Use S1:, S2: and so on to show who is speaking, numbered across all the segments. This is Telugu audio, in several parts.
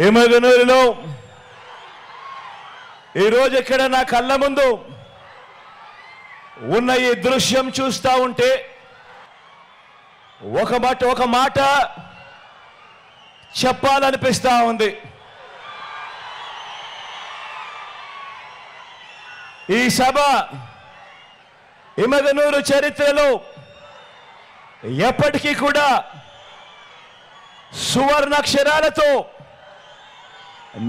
S1: ఎమగనూరులో ఈరోజు ఇక్కడ నా కళ్ళ ముందు ఉన్న ఈ దృశ్యం చూస్తా ఉంటే ఒక మాట చెప్పాలనిపిస్తా ఉంది. ఈ సభ ఎమగనూరు చరిత్రలో ఎప్పటికీ కూడా సువర్ణాక్షరాలతో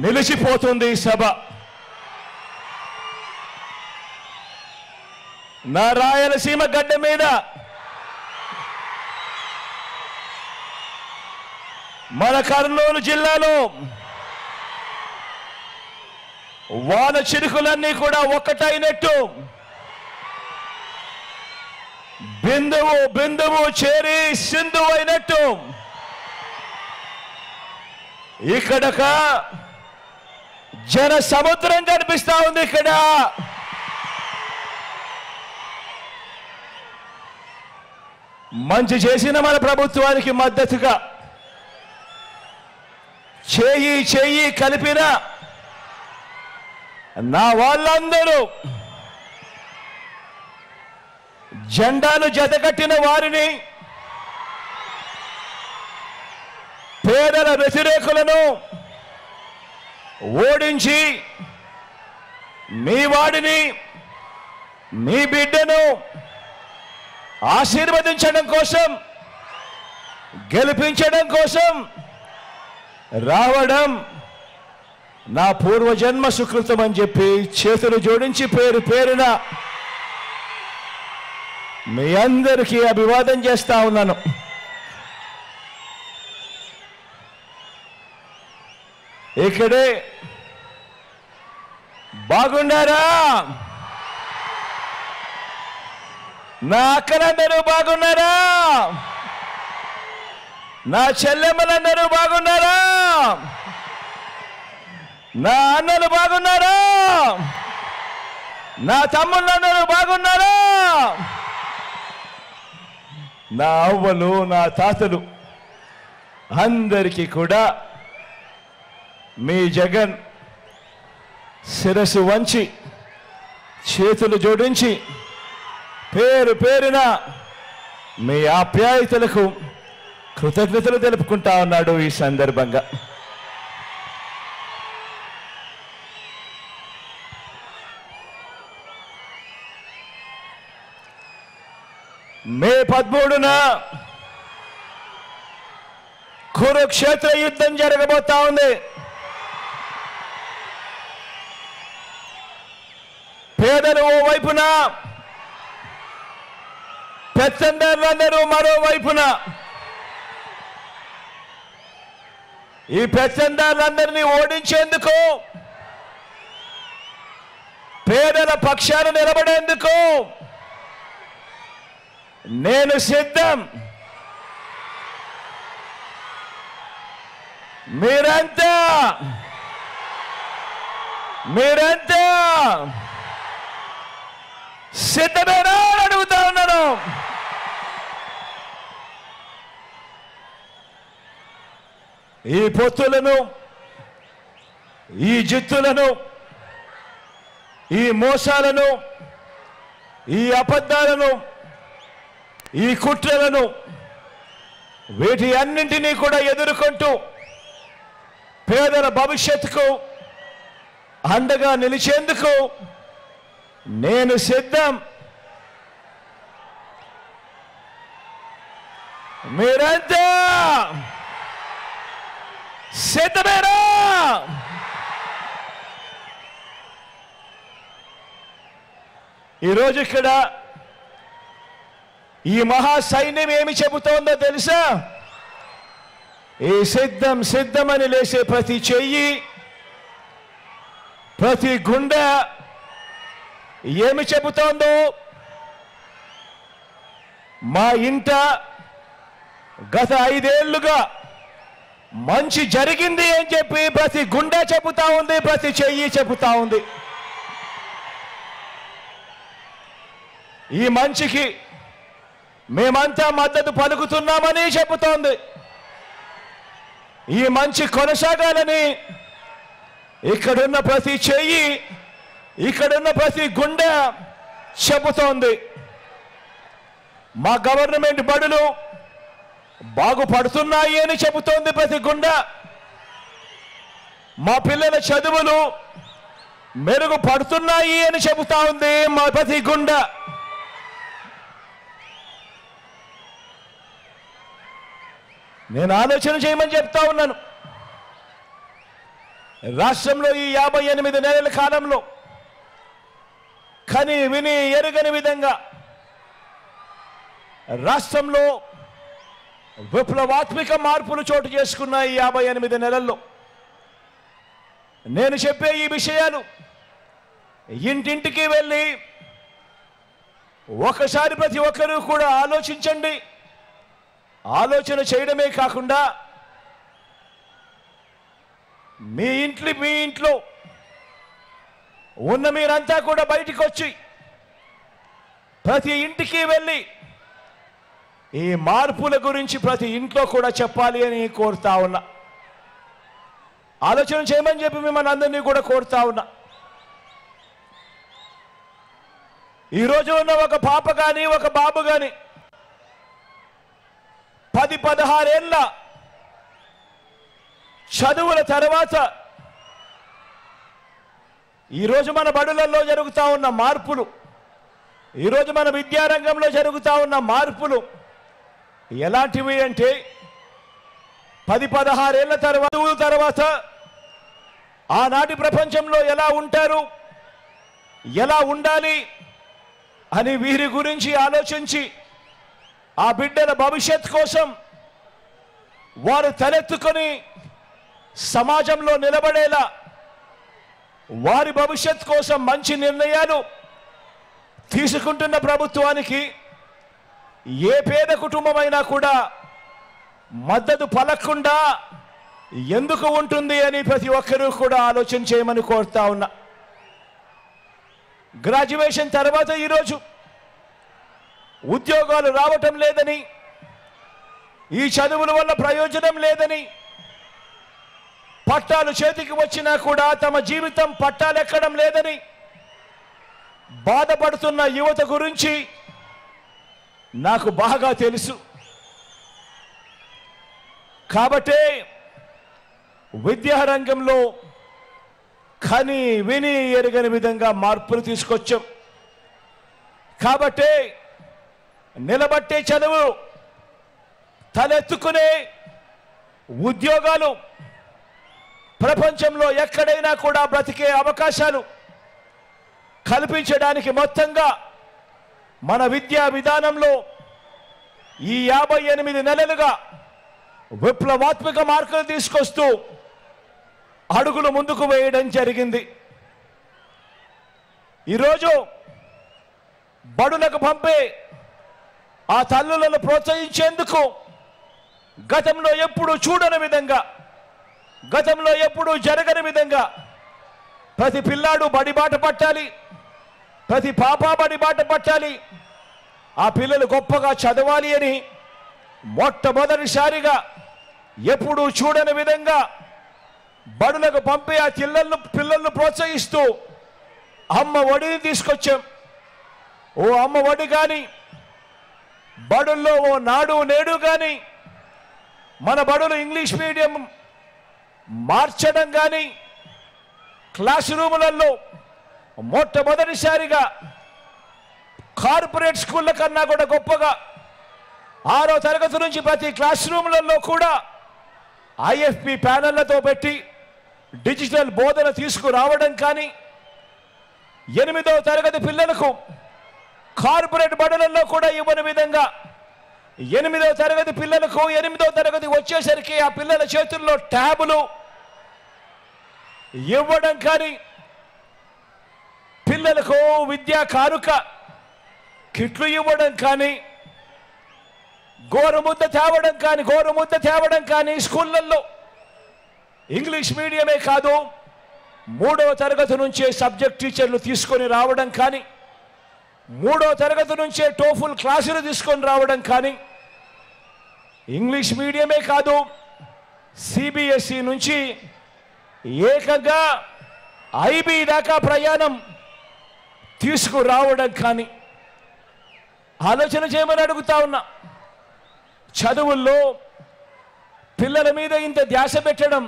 S1: నిలిచిపోతుంది. ఈ సభ నా రాయలసీమ గడ్డ మీద మన కర్నూలు జిల్లాలో వాన చిరుకులన్నీ కూడా ఒక్కటైనట్టు బిందువు బిందువు చేరి సింధువు అయినట్టు ఇక్కడక జన సముద్రం కనిపిస్తా ఉంది. ఇక్కడ మంచి చేసిన మన ప్రభుత్వానికి మద్దతుగా చేయి చేయి కలిపిన నా వాళ్ళందరూ, జెండాలు జతకట్టిన వారిని, పేదల వ్యతిరేకులను ఓడించి మీ వాడిని, మీ బిడ్డను ఆశీర్వదించడం కోసం, గెలిపించడం కోసం రావడం నా పూర్వజన్మ సుకృతం అని చెప్పి చేతులు జోడించి పేరు పేరున మీ అందరికీ అభివాదం చేస్తా ఉన్నాను. ఇక్కడే బాగున్నారా? నా అక్కలందరూ బాగున్నారా? నా చెల్లెమ్మలందరూ బాగున్నారా? నా అన్నలు బాగున్నారా? నా తమ్ముళ్ళందరూ బాగున్నారా? నా అవ్వలు, నా తాతలు అందరికీ కూడా మీ జగన్ శిరస్సు వంచి చేతులు జోడించి పేరు పేరున మీ ఆప్యాయతలకు కృతజ్ఞతలు తెలుపుకుంటా ఉన్నాడు. ఈ సందర్భంగా మే 13న కురుక్షేత్ర యుద్ధం జరగబోతా ఉంది. పేదలు ఓ వైపున, పెత్తందారులందరూ మరోవైపున. ఈ పెత్తందారులందరినీ ఓడించేందుకు, పేదల పక్షాన నిలబడేందుకు నేను సిద్ధం. మీరంతా సిద్ధమేనా అని అడుగుతా ఉన్నాను. ఈ పొత్తులను, ఈ జిత్తులను, ఈ మోసాలను, ఈ అబద్ధాలను, ఈ కుట్రలను, వీటి అన్నింటినీ కూడా ఎదుర్కొంటూ పేదల భవిష్యత్తుకు అండగా నిలిచేందుకు నేను సిద్ధం. మీరంతా సిద్ధమేనా? ఈరోజు ఇక్కడ ఈ మహా సైన్యం ఏమి చెబుతోందో తెలుసా? ఈ సిద్ధం సిద్ధమని లేసే ప్రతి చెయ్యి, ప్రతి గుండె ఏమి చెబుతోందో, మా ఇంట గత 5 ఏళ్లుగా మంచి జరిగింది అని చెప్పి ప్రతి గుండె చెబుతా ఉంది, ప్రతి చెయ్యి చెబుతా ఉంది. ఈ మంచికి మేమంతా మద్దతు పలుకుతున్నామని చెబుతోంది. ఈ మంచి కొనసాగాలని ఇక్కడున్న ప్రతి చెయ్యి, ఇక్కడున్న ప్రతి గుండె చెబుతోంది. మా గవర్నమెంట్ బడులు బాగుపడుతున్నాయి అని చెబుతోంది ప్రతి గుండె. మా పిల్లల చదువులు మెరుగుపడుతున్నాయి అని చెబుతా ఉంది మా ప్రతి గుండె. నేను ఆలోచన చేయమని చెప్తా ఉన్నాను. రాష్ట్రంలో ఈ 58 నెలల కాలంలో కని విని ఎరుగని విధంగా రాష్ట్రంలో విప్లవాత్మక మార్పులు చోటు చేసుకున్న ఈ 58 నెలల్లో నేను చెప్పే ఈ విషయాలు ఇంటింటికి వెళ్ళి ఒకసారి ప్రతి ఒక్కరూ కూడా ఆలోచించండి. ఆలోచన చేయడమే కాకుండా మీ ఇంట్లో ఉన్న మీరంతా కూడా బయటికి వచ్చి ప్రతి ఇంటికి వెళ్ళి ఈ మార్పుల గురించి ప్రతి ఇంట్లో కూడా చెప్పాలి అని కోరుతా ఉన్నా. ఆలోచన చేయమని చెప్పి మిమ్మల్ని అందరినీ కూడా కోరుతా ఉన్నా. ఈరోజు ఉన్న ఒక పాప కానీ ఒక బాబు కానీ 10-16 ఏళ్ళ చదువుల తర్వాత ఈరోజు మన బడులలో జరుగుతూ ఉన్న మార్పులు, ఈరోజు మన విద్యారంగంలో జరుగుతూ ఉన్న మార్పులు ఎలాంటివి అంటే 10-16 ఏళ్ళ తర్వాత ఆనాటి ప్రపంచంలో ఎలా ఉంటారు, ఎలా ఉండాలి అని వీరి గురించి ఆలోచించి ఆ బిడ్డల భవిష్యత్ కోసం వారు తలెత్తుకొని సమాజంలో నిలబడేలా వారి భవిష్యత్ కోసం మంచి నిర్ణయాలు తీసుకుంటున్న ప్రభుత్వానికి ఏ పేద కుటుంబమైనా కూడా మద్దతు పలకకుండా ఎందుకు ఉంటుంది అని ప్రతి ఒక్కరూ కూడా ఆలోచన చేయమని కోరుతా ఉన్నా. గ్రాడ్యుయేషన్ తర్వాత ఈరోజు ఉద్యోగాలు రావటం లేదని, ఈ చదువుల వల్ల ప్రయోజనం లేదని, పట్టాలు చేతికి వచ్చినా కూడా తమ జీవితం పట్టాలెక్కడం లేదని బాధపడుతున్న యువత గురించి నాకు బాగా తెలుసు. కాబట్టే విద్యారంగంలో కని విని ఎరగని విధంగా మార్పులు తీసుకొచ్చాం. కాబట్టే నిలబట్టే చదువు, తలెత్తుకునే ఉద్యోగాలు, ప్రపంచంలో ఎక్కడైనా కూడా బ్రతికే అవకాశాలు కల్పించడానికి మొత్తంగా మన విద్యా విధానంలో ఈ 58 నెలలుగా విప్లవాత్మక మార్పులు తీసుకొస్తూ అడుగులు ముందుకు వేయడం జరిగింది. ఈరోజు బడులకు పంపే ఆ తల్లులను ప్రోత్సహించేందుకు గతంలో ఎప్పుడూ చూడని విధంగా, గతంలో ఎప్పుడూ జరగని విధంగా ప్రతి పిల్లాడు బడిబాట పట్టాలి, ప్రతి పాప బడిబాట పట్టాలి, ఆ పిల్లలు గొప్పగా చదవాలి అని మొట్టమొదటిసారిగా ఎప్పుడూ చూడని విధంగా బడులకు పంపే ఆ పిల్లలను ప్రోత్సహిస్తూ అమ్మ ఒడిని తీసుకొచ్చాం. ఓ అమ్మ ఒడి కానీ, బడుల్లో ఓ నాడు నేడు కానీ, మన బడులు ఇంగ్లీష్ మీడియం మార్చడం కానీ, క్లాస్ రూములలో మొట్టమొదటిసారిగా కార్పొరేట్ స్కూళ్ళ కన్నా కూడా గొప్పగా 6వ తరగతి నుంచి ప్రతి క్లాస్ రూములలో కూడా IFP ప్యానెళ్లతో పెట్టి డిజిటల్ బోధన తీసుకురావడం కానీ, 8వ తరగతి పిల్లలకు కార్పొరేట్ బడులలో కూడా ఇవ్వని విధంగా 8వ తరగతి పిల్లలకు 8వ తరగతి వచ్చేసరికి ఆ పిల్లల చేతుల్లో ట్యాబులు ఇవ్వడం కానీ, పిల్లలకు విద్యా కానుక కిట్లు ఇవ్వడం కానీ, గోరుముద్ద తేవడం కానీ స్కూళ్ళల్లో ఇంగ్లీష్ మీడియమే కాదు 3వ తరగతి నుంచే సబ్జెక్ట్ టీచర్లు తీసుకొని రావడం కానీ, 3వ తరగతి నుంచే టోఫుల్ క్లాసులు తీసుకొని రావడం కానీ, ఇంగ్లీష్ మీడియమే కాదు సిబిఎస్ఈ నుంచి ఏకంగా ఐబీ దాకా ప్రయాణం తీసుకురావడం కానీ ఆలోచన చేయమని అడుగుతా ఉన్నా. చదువుల్లో పిల్లల మీద ఇంత ధ్యాస పెట్టడం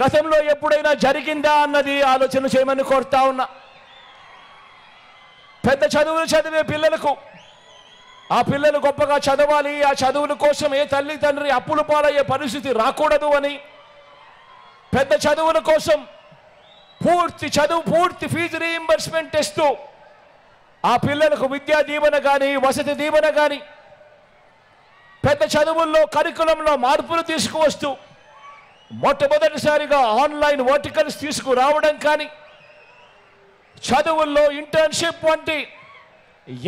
S1: గతంలో ఎప్పుడైనా జరిగిందా అన్నది ఆలోచన చేయమని కోరుతా ఉన్నా. పెద్ద చదువులు చదివే పిల్లలకు ఆ పిల్లలు గొప్పగా చదవాలి, ఆ చదువుల కోసం ఏ తల్లి తండ్రి అప్పులు పాలయ్యే పరిస్థితి రాకూడదు అని పెద్ద చదువుల కోసం పూర్తి ఫీజు రీయింబర్స్మెంట్ ఇస్తూ ఆ పిల్లలకు విద్యా దీవెన కానీ వసతి దీవెన కానీ పెద్ద చదువుల్లో కరికులంలో మార్పులు తీసుకువస్తూ మొట్టమొదటిసారిగా ఆన్లైన్ వర్టికల్స్ తీసుకురావడం కానీ చదువుల్లో ఇంటర్న్షిప్ వంటి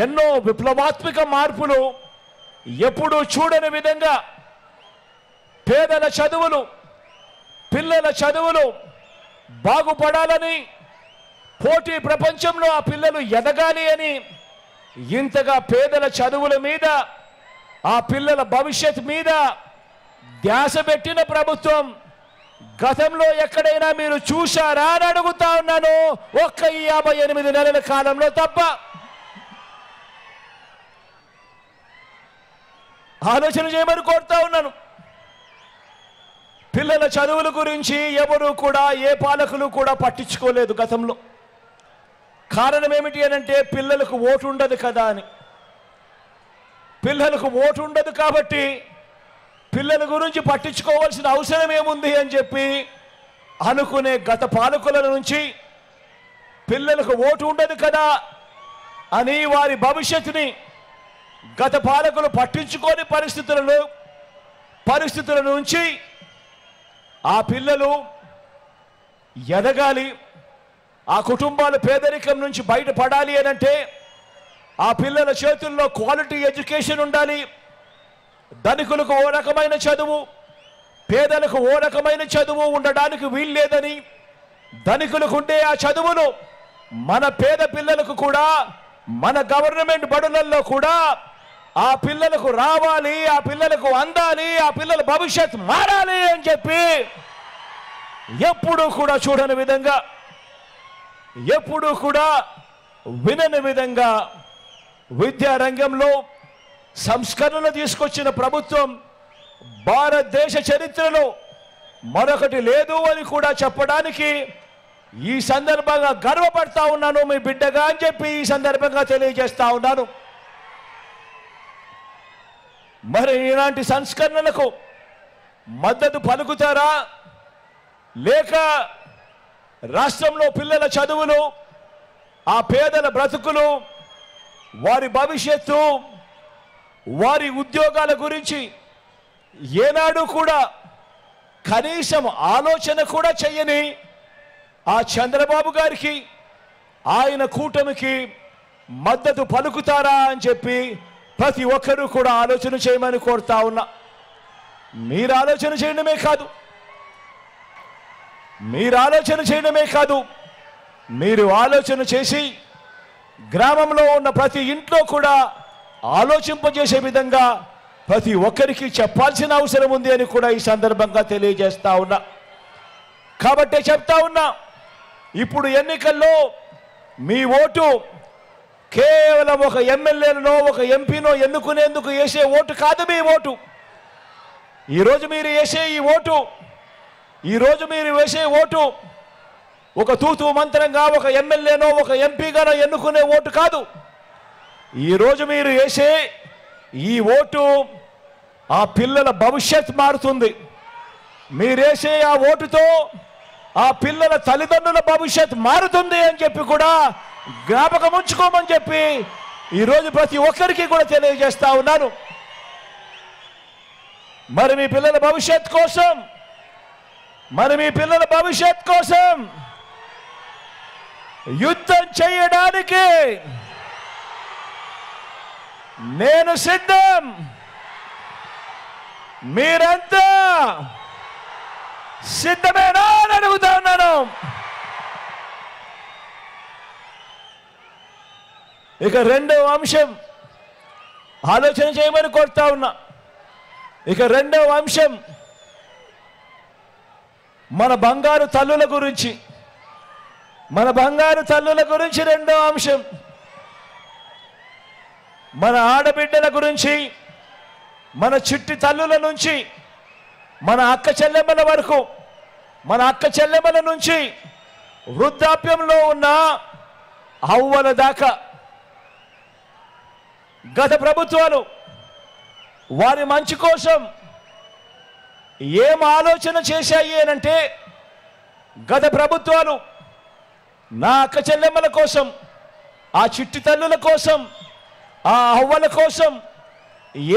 S1: ఎన్నో విప్లవాత్మక మార్పులు ఎప్పుడూ చూడని విధంగా పేదల చదువులు పిల్లల చదువులు బాగుపడాలని పోటీ ప్రపంచంలో ఆ పిల్లలు ఎదగాలి అని ఇంతగా పేదల చదువుల మీద ఆ పిల్లల భవిష్యత్ మీద ధ్యాస పెట్టిన ప్రభుత్వం గతంలో ఎక్కడైనా మీరు చూశారా అని అడుగుతా ఉన్నాను. ఒక్క 58 నెలల కాలంలో తప్ప. ఆలోచన చేయమని కోరుతా ఉన్నాను. పిల్లల చదువుల గురించి ఎవరు కూడా ఏ పాలకులు కూడా పట్టించుకోలేదు గతంలో. కారణం ఏమిటి అనంటే పిల్లలకు ఓటు ఉండదు కదా అని. పిల్లలకు ఓటు ఉండదు కాబట్టి పిల్లల గురించి పట్టించుకోవాల్సిన అవసరం ఏముంది అని చెప్పి అనుకునే గత పాలకుల నుంచి పిల్లలకు ఓటు ఉండదు కదా అని వారి భవిష్యత్తుని గత పాలకులు పట్టించుకోని పరిస్థితుల నుంచి ఆ పిల్లలు ఎదగాలి, ఆ కుటుంబాలు పేదరికం నుంచి బయటపడాలి అనంటే ఆ పిల్లల చేతుల్లో క్వాలిటీ ఎడ్యుకేషన్ ఉండాలి. ధనికులకు ఓ రకమైన చదువు, పేదలకు ఓ రకమైన చదువు ఉండడానికి వీల్లేదని, ధనికులకు ఉండే ఆ చదువులు మన పేద పిల్లలకు కూడా మన గవర్నమెంట్ బడులలో కూడా ఆ పిల్లలకు రావాలి, ఆ పిల్లలకు అందాలి, ఆ పిల్లల భవిష్యత్ మారాలి అని చెప్పి ఎప్పుడూ కూడా చూడని విధంగా, ఎప్పుడూ కూడా వినని విధంగా విద్యారంగంలో సంస్కరణలు తీసుకొచ్చిన ప్రభుత్వం భారతదేశ చరిత్రలో మరొకటి లేదు అని కూడా చెప్పడానికి ఈ సందర్భంగా గర్వపడతా ఉన్నాను, మీ బిడ్డగా అని చెప్పి ఈ సందర్భంగా తెలియజేస్తా ఉన్నాను. మరి ఇలాంటి సంస్కరణలకు మద్దతు పలుకుతారా, లేక రాష్ట్రంలో పిల్లల చదువులు, ఆ పేదల బ్రతుకులు, వారి భవిష్యత్తు, వారి ఉద్యోగాల గురించి ఏనాడు కూడా కనీసం ఆలోచన కూడా చేయని ఆ చంద్రబాబు గారికి, ఆయన కూటమికి మద్దతు పలుకుతారా అని చెప్పి ప్రతి ఒక్కరూ కూడా ఆలోచన చేయమని కోరుతా ఉన్నా. మీరు ఆలోచన చేయడమే కాదు, మీరు ఆలోచన చేసి గ్రామంలో ఉన్న ప్రతి ఇంట్లో కూడా ఆలోచింపజేసే విధంగా ప్రతి ఒక్కరికి చెప్పాల్సిన అవసరం ఉంది అని కూడా ఈ సందర్భంగా తెలియజేస్తా ఉన్నా. కాబట్టి చెప్తా ఉన్నా, ఇప్పుడు ఎన్నికల్లో మీ ఓటు కేవలం ఒక ఎమ్మెల్యేనో ఒక ఎంపీనో ఎన్నుకునేందుకు వేసే ఓటు కాదు. మీ ఓటు ఈరోజు మీరు వేసే ఓటు ఒక తూతూ మంత్రంగా ఒక ఎమ్మెల్యేనో ఒక ఎంపీగానో ఎన్నుకునే ఓటు కాదు. ఈరోజు మీరు వేసే ఈ ఓటు ఆ పిల్లల భవిష్యత్ మారుతుంది. మీరేసే ఆ ఓటుతో ఆ పిల్లల తల్లిదండ్రుల భవిష్యత్ మారుతుంది అని చెప్పి కూడా జ్ఞాపకం ఉంచుకోమని చెప్పి ఈరోజు ప్రతి ఒక్కరికి కూడా తెలియజేస్తా ఉన్నాను. మరి మీ పిల్లల భవిష్యత్ కోసం యుద్ధం చేయడానికి నేను సిద్ధం. మీరంతా సిద్ధమేనా అని అడుగుతా ఉన్నాను. ఇక రెండవ అంశం ఆలోచన చేయమని కోరుతా ఉన్నా. ఇక రెండవ అంశం మన బంగారు తల్లుల గురించి, రెండో అంశం మన ఆడబిడ్డల గురించి, మన చిట్టి తల్లుల నుంచి మన అక్క చెల్లెమ్మల వరకు, మన అక్క చెల్లెమ్మల నుంచి వృద్ధాప్యంలో ఉన్న అవ్వల దాకా గత ప్రభుత్వాలు వారి మంచి కోసం ఏం ఆలోచన చేశాయి అనంటే, గత ప్రభుత్వాలు నా అక్క చెల్లెమ్మల కోసం, ఆ చిట్టి తల్లుల కోసం, ఆ అవ్వల కోసం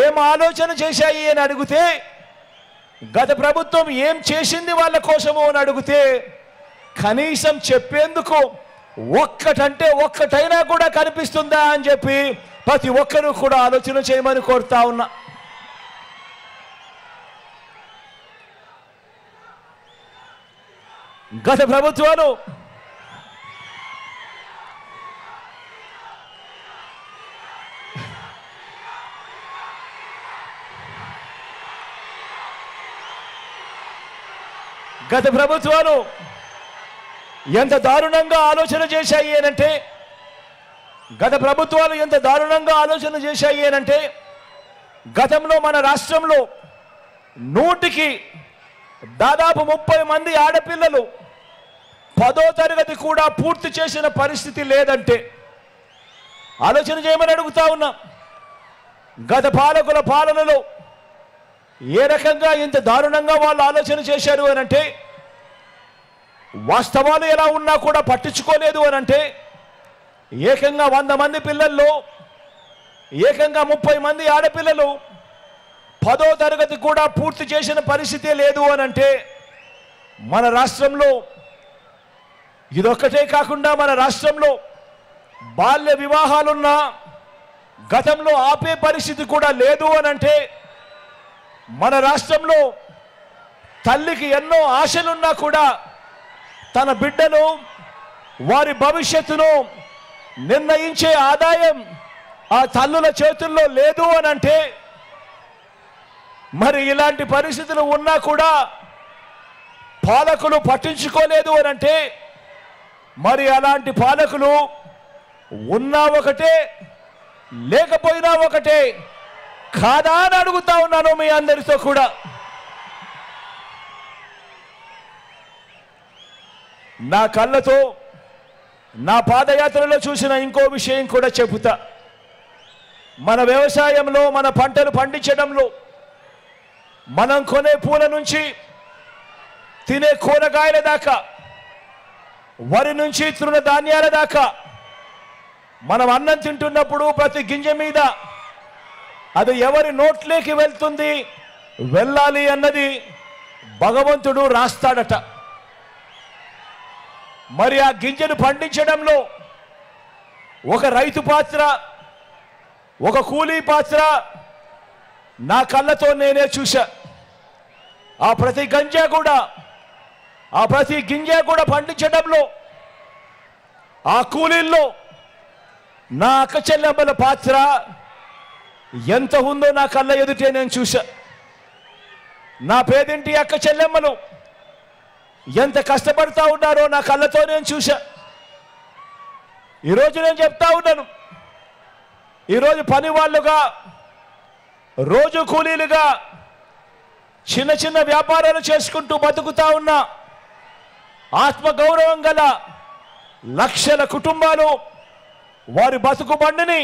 S1: ఏం ఆలోచన చేశాయి అని అడిగితే, గత ప్రభుత్వం ఏం చేసింది వాళ్ళ కోసము అని అడిగితే కనీసం చెప్పేందుకు ఒక్కటైనా కూడా కనిపిస్తుందా అని చెప్పి ప్రతి ఒక్కరూ కూడా ఆలోచన చేయమని కోరుతా ఉన్నా. గత ప్రభుత్వాలు ఎంత దారుణంగా ఆలోచన చేశాయి అనంటే, గతంలో మన రాష్ట్రంలో 100కి దాదాపు 30 మంది ఆడపిల్లలు 10వ తరగతి కూడా పూర్తి చేసిన పరిస్థితి లేదంటే ఆలోచన చేయమని అడుగుతా ఉన్నా. గత పాలకుల పాలనలో ఏ రకంగా ఇంత దారుణంగా వాళ్ళు ఆలోచన చేశారు అనంటే, వాస్తవాలు ఎలా ఉన్నా కూడా పట్టించుకోలేదు అనంటే, ఏకంగా 100 మంది పిల్లల్లో ఏకంగా 30 మంది ఆడపిల్లలు 10వ తరగతి కూడా పూర్తి చేసిన పరిస్థితే లేదు అనంటే, మన రాష్ట్రంలో ఇదొక్కటే కాకుండా మన రాష్ట్రంలో బాల్య వివాహాలున్నా గతంలో ఆపే పరిస్థితి కూడా లేదు అనంటే, మన రాష్ట్రంలో తల్లికి ఎన్నో ఆశలున్నా కూడా తన బిడ్డను, వారి భవిష్యత్తును నిర్ణయించే ఆదాయం ఆ తల్లుల చేతుల్లో లేదు అనంటే, మరి ఇలాంటి పరిస్థితులు ఉన్నా కూడా పాలకులు పట్టించుకోలేదు అనంటే, మరి అలాంటి పాలకులు ఉన్నా ఒకటే లేకపోయినా ఒకటే కాదా అని అడుగుతా ఉన్నాను మీ అందరితో కూడా. నా కళ్ళతో నా పాదయాత్రలో చూసిన ఇంకో విషయం కూడా చెబుతా. మన వ్యవసాయంలో, మన పంటలు పండించడంలో, మనం కొనే పూల నుంచి తినే కూరగాయల దాకా, వరి నుంచి తృణధాన్యాల దాకా, మనం అన్నం తింటున్నప్పుడు ప్రతి గింజ మీద అది ఎవరి నోట్లోకి వెళ్తుంది, వెళ్ళాలి అన్నది భగవంతుడు రాస్తాడట. మరి ఆ గింజను పండించడంలో ఒక రైతు పాత్ర, ఒక కూలీ పాత్ర నా కళ్ళతో నేనే చూశా. ఆ ప్రతి గింజ కూడా పండించడంలో ఆ కూలీల్లో నా అక్క చెల్లెమ్మల పాత్ర ఎంత ఉందో నా కళ్ళ ఎదుటే నేను చూశా. నా పేదింటి అక్క చెల్లెమ్మలు ఎంత కష్టపడతా ఉన్నారో నా కళ్ళతో నేను చూశా. ఈరోజు నేను చెప్తా ఉన్నాను, ఈరోజు పని వాళ్ళుగా, రోజు కూలీలుగా చిన్న చిన్న వ్యాపారాలు చేసుకుంటూ బతుకుతా ఉన్న ఆత్మగౌరవం గల లక్షల కుటుంబాలు వారి బతుకు బండిని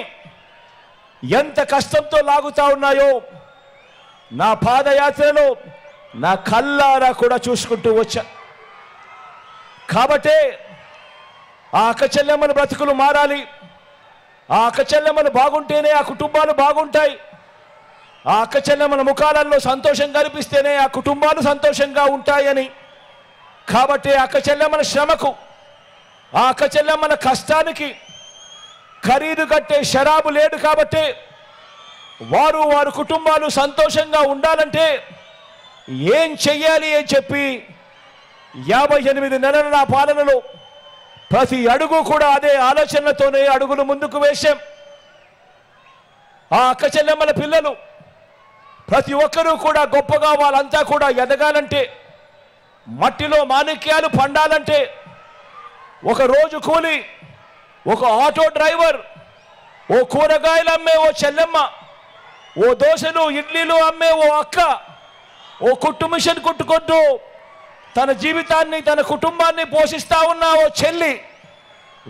S1: ఎంత కష్టంతో లాగుతా ఉన్నాయో నా పాదయాత్రలో నా కళ్ళారా కూడా చూసుకుంటూ వచ్చా. కాబట్టే ఆ అక్క చెల్లెమ్మల బ్రతుకులు మారాలి, ఆ అక్క చెల్లెమ్మలు బాగుంటేనే ఆ కుటుంబాలు బాగుంటాయి, ఆ అక్క చెల్లెమ్మల ముఖాలలో సంతోషం కనిపిస్తేనే ఆ కుటుంబాలు సంతోషంగా ఉంటాయని. కాబట్టి అక్క చెల్లెమ్మల శ్రమకు, ఆ అక్క చెల్లెమ్మల కష్టానికి ఖరీదు కట్టే షరాబు లేదు. కాబట్టి వారి కుటుంబాలు సంతోషంగా ఉండాలంటే ఏం చెయ్యాలి అని చెప్పి 58 నెలల నా పాలనలో ప్రతి అడుగు కూడా అదే ఆలోచనలతోనే అడుగులు ముందుకు వేశాం. ఆ అక్క చెల్లెమ్మల పిల్లలు ప్రతి ఒక్కరూ కూడా గొప్పగా వాళ్ళంతా కూడా ఎదగాలంటే, మట్టిలో మాణిక్యాలు పండాలంటే ఒక రోజు కూలి, ఒక ఆటో డ్రైవర్, ఓ కూరగాయలు అమ్మే ఓ చెల్లెమ్మ, ఓ దోశలు ఇడ్లీలు అమ్మే ఓ అక్క, ఓ కుట్టు మిషన్ కుట్టుకుంటూ తన జీవితాన్ని తన కుటుంబాన్ని పోషిస్తా ఉన్న ఓ చెల్లి,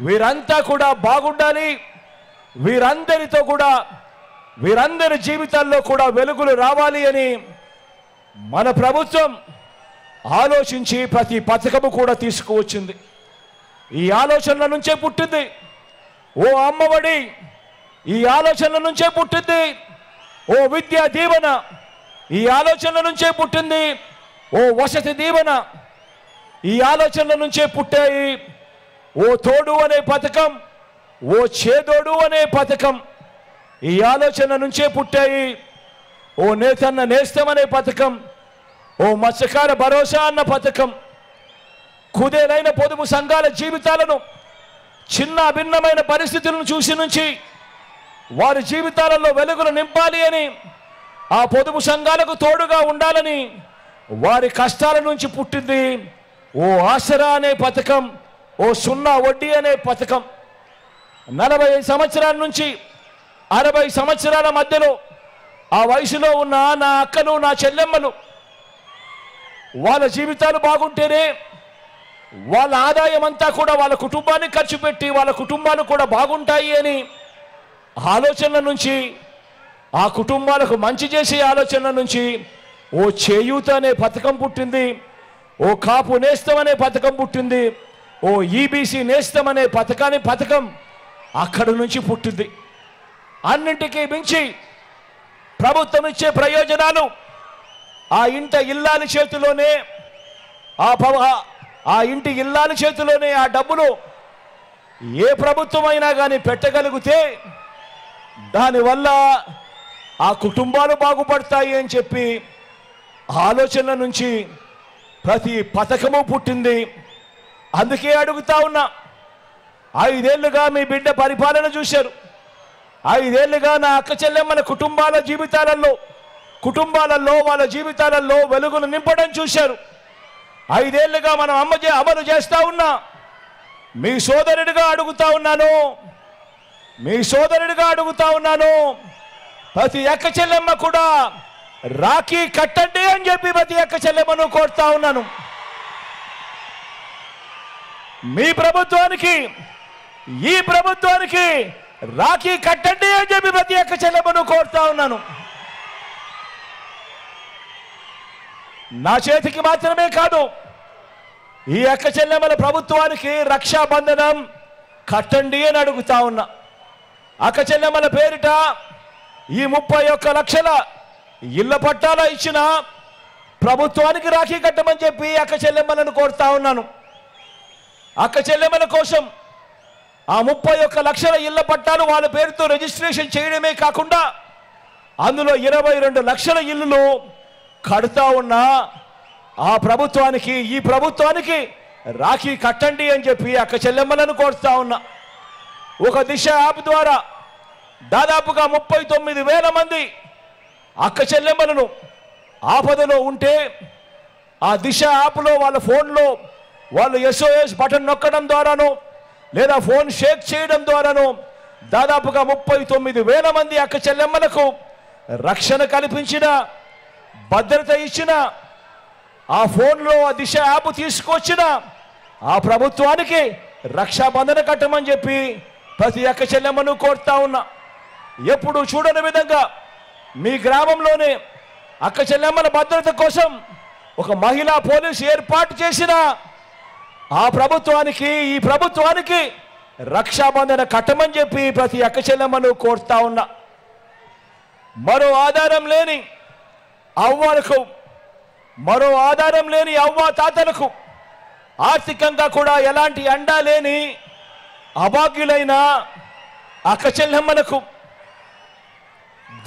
S1: వీరంతా కూడా బాగుండాలి. వీరందరితో కూడా వీరందరి జీవితాల్లో కూడా వెలుగులు రావాలి అని మన ప్రభుత్వం ఆలోచించి ప్రతి పథకము కూడా తీసుకువచ్చింది. ఈ ఆలోచనల నుంచే పుట్టింది ఓ అమ్మఒడి, ఈ ఆలోచనల నుంచే పుట్టింది ఓ విద్యా దీవెన, ఈ ఆలోచనల నుంచే పుట్టింది ఓ వసతి దీవెన, ఈ ఆలోచనల నుంచే పుట్టాయి ఓ తోడు అనే పథకం, ఓ చేదోడు అనే పథకం, ఈ ఆలోచన నుంచే పుట్టాయి ఓ నేతన్న నేస్తం అనే పథకం, ఓ మత్స్యకార భరోసా అన్న పథకం. కుదేలైన పొదుపు సంఘాల జీవితాలను చిన్న భిన్నమైన పరిస్థితులను చూసి నుంచి వారి జీవితాలలో వెలుగులు నింపాలి అని, ఆ పొదుపు సంఘాలకు తోడుగా ఉండాలని వారి కష్టాల నుంచి పుట్టింది ఓ ఆసరా అనే పథకం, ఓ సున్నా వడ్డీ అనే పథకం. 45 సంవత్సరాల నుంచి 60 సంవత్సరాల మధ్యలో ఆ వయసులో ఉన్న నా అక్కలు, నా చెల్లెమ్మలు వాళ్ళ జీవితాలు బాగుంటేనే వాళ్ళ ఆదాయం అంతా కూడా వాళ్ళ కుటుంబానికి ఖర్చు పెట్టి వాళ్ళ కుటుంబాలు కూడా బాగుంటాయి అని ఆలోచనల నుంచి, ఆ కుటుంబాలకు మంచి చేసే ఆలోచనల నుంచి ఓ చేయూత అనే పథకం పుట్టింది, ఓ కాపు నేస్తం అనే పథకం పుట్టింది, ఓ ఈబీసీ నేస్తం అనే పథకం అక్కడి నుంచి పుట్టింది. అన్నింటికీ మించి ప్రభుత్వం ఇచ్చే ప్రయోజనాలు ఆ ఇంట ఇల్లాలి చేతిలోనే, ఆ ఇంటి ఇల్లాలి చేతిలోనే ఆ డబ్బులు ఏ ప్రభుత్వం అయినా కానీ పెట్టగలిగితే దానివల్ల ఆ కుటుంబాలు బాగుపడతాయి అని చెప్పి ఆలోచనల నుంచి ప్రతి పథకము పుట్టింది. అందుకే అడుగుతా ఉన్నా, 5 ఏళ్లుగా మీ బిడ్డ పరిపాలన చూశారు, 5 ఏళ్లుగా నా అక్క చెల్లెమ్మల కుటుంబాలలో వాళ్ళ జీవితాలలో వెలుగులు నింపడం చూశారు. 5 ఏళ్లుగా మనం అమలు చేస్తా ఉన్నా. మీ సోదరుడిగా అడుగుతా ఉన్నాను, ప్రతి అక్క చెల్లెమ్మ కూడా రాఖీ కట్టండి అని చెప్పి ప్రతి అక్క చెల్లెమ్మను కోరుతా ఉన్నాను. మీ ప్రభుత్వానికి, ఈ ప్రభుత్వానికి రాఖీ కట్టండి అని చెప్పి ప్రతి అక్క చెల్లెమ్మను కోరుతా ఉన్నాను. నా చేతికి మాత్రమే కాదు, ఈ అక్క చెల్లెమ్మల ప్రభుత్వానికి రక్షాబంధనం కట్టండి అని అడుగుతా ఉన్నా. అక్క చెల్లెమ్మల పేరిట ఈ 31 లక్షల ఇళ్ల పట్టాల ఇచ్చిన ప్రభుత్వానికి రాఖీ కట్టమని చెప్పి అక్క చెల్లెమ్మలను కోరుతా ఉన్నాను. అక్క చెల్లెమ్మల కోసం ఆ 31 లక్షల ఇళ్ల పట్టాలు వాళ్ళ పేరుతో రిజిస్ట్రేషన్ చేయడమే కాకుండా అందులో 22 లక్షల ఇల్లులు కడుతా ఉన్నా ఆ ప్రభుత్వానికి, ఈ ప్రభుత్వానికి రాఖీ కట్టండి అని చెప్పి అక్క చెల్లెమ్మలను కోరుతా ఉన్నా. ఒక దిశ యాప్ ద్వారా దాదాపుగా 39,000 మంది అక్క చెల్లెమ్మలను ఆపదలో ఉంటే ఆ దిశ యాప్లో వాళ్ళ ఫోన్లో వాళ్ళు SOS బటన్ నొక్కడం ద్వారానో లేదా ఫోన్ షేక్ చేయడం ద్వారానో దాదాపుగా 39,000 మంది అక్క చెల్లెమ్మలకు రక్షణ కల్పించిన, భద్రత ఇచ్చిన, ఆ ఫోన్లో ఆ దిశ యాప్ తీసుకొచ్చిన ఆ ప్రభుత్వానికి రక్షాబంధన కట్టమని చెప్పి ప్రతి అక్క చెల్లెమ్మను కోరుతా ఉన్నా. ఎప్పుడు చూడని విధంగా మీ గ్రామంలోనే అక్క చెల్లెమ్మల భద్రత కోసం ఒక మహిళా పోలీసు ఏర్పాటు చేసిన ఆ ప్రభుత్వానికి, ఈ ప్రభుత్వానికి రక్షాబంధన కట్టమని చెప్పి ప్రతి అక్క చెల్లెమ్మను కోరుతా ఉన్నా. మరో ఆధారం లేని అవ్వలకు, మరో ఆధారం లేని అవ్వ తాతలకు, ఆర్థికంగా కూడా ఎలాంటి అండా లేని అభాగ్యులైన అక్క చెల్లెమ్మలకు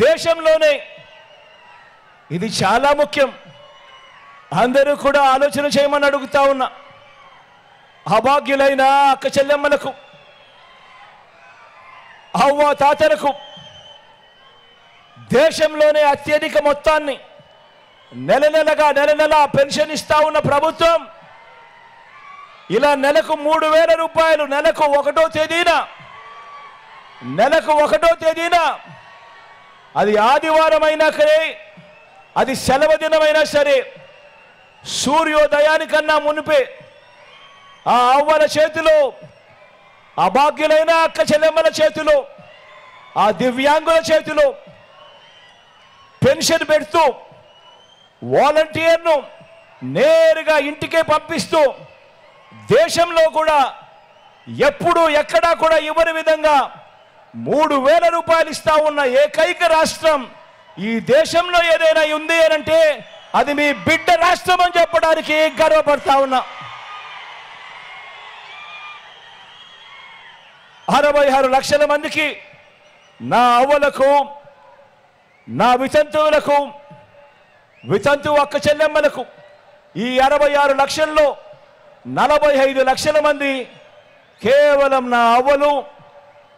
S1: దేశంలోనే ఇది చాలా ముఖ్యం. అందరూ కూడా ఆలోచన చేయమని అడుగుతా ఉన్నా. అభాగ్యులైన అక్క చెల్లెమ్మలకు, అవ్వ తాతలకు దేశంలోనే అత్యధిక మొత్తాన్ని నెల నెల పెన్షన్ ఇస్తా ఉన్న ప్రభుత్వం ఇలా నెలకు 3,000 రూపాయలు నెలకు 1వ తేదీన అది ఆదివారం అయినా సరే, అది సెలవు దినమైనా సరే, సూర్యోదయానికన్నా మునిపే ఆ అవ్వల చేతిలో, అభాగ్యులైన అక్క చెల్లెమ్మల చేతిలో, ఆ దివ్యాంగుల చేతిలో పెన్షన్ పెడుతూ వాలంటీర్ను నేరుగా ఇంటికే పంపిస్తూ దేశంలో కూడా ఎప్పుడు ఎక్కడా కూడా ఇవ్వని విధంగా 3,000 రూపాయలు ఇస్తా ఉన్న ఏకైక రాష్ట్రం ఈ దేశంలో ఏదైనా ఉంది అంటే అది మీ బిడ్డ రాష్ట్రం అని చెప్పడానికి గర్వపడతా ఉన్నా. 66 లక్షల మందికి, నా అవ్వలకు, నా వితంతువులకు, వితంతు అక్క చెల్లెమ్మలకు ఈ 66 లక్షల్లో 45 లక్షల మంది కేవలం నా అవ్వలు,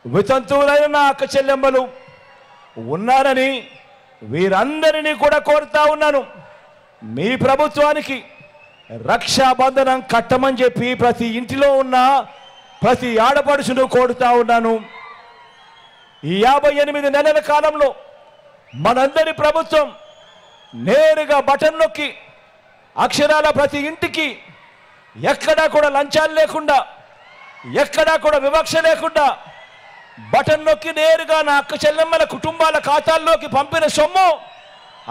S1: వితంతువులైన నా అక్క చెల్లెమ్మలు ఉన్నారని వీరందరినీ కూడా కోరుతా ఉన్నాను. మీ ప్రభుత్వానికి రక్షాబంధనం కట్టమని చెప్పి ప్రతి ఇంటిలో ఉన్న ప్రతి ఆడపడుచును కోరుతా ఉన్నాను. ఈ 58 నెలల కాలంలో మనందరి ప్రభుత్వం నేరుగా బటన్ నొక్కి అక్షరాల ప్రతి ఇంటికి ఎక్కడా కూడా లంచాలు లేకుండా, ఎక్కడా కూడా వివక్ష లేకుండా బటన్ నొక్కి నేరుగా నా అక్క చెల్లెమ్మల కుటుంబాల ఖాతాల్లోకి పంపిన సొమ్ము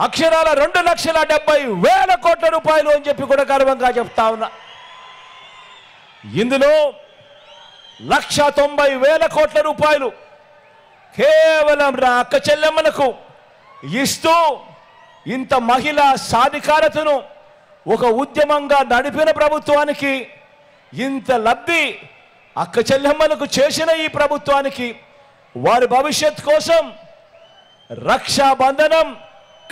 S1: అక్షరాల 2,70,000 కోట్ల రూపాయలు అని చెప్పి కూడా గర్వంగా చెప్తా ఉన్నా. ఇందులో 1,90,000 కోట్ల రూపాయలు కేవలం నా అక్క చెల్లెమ్మలకు ఇస్తూ ఇంత మహిళా సాధికారతను ఒక ఉద్యమంగా నడిపిన ప్రభుత్వానికి, ఇంత లబ్ధి అక్క చెల్లెమ్మలకు చేసిన ఈ ప్రభుత్వానికి వారి భవిష్యత్ కోసం రక్షాబంధనం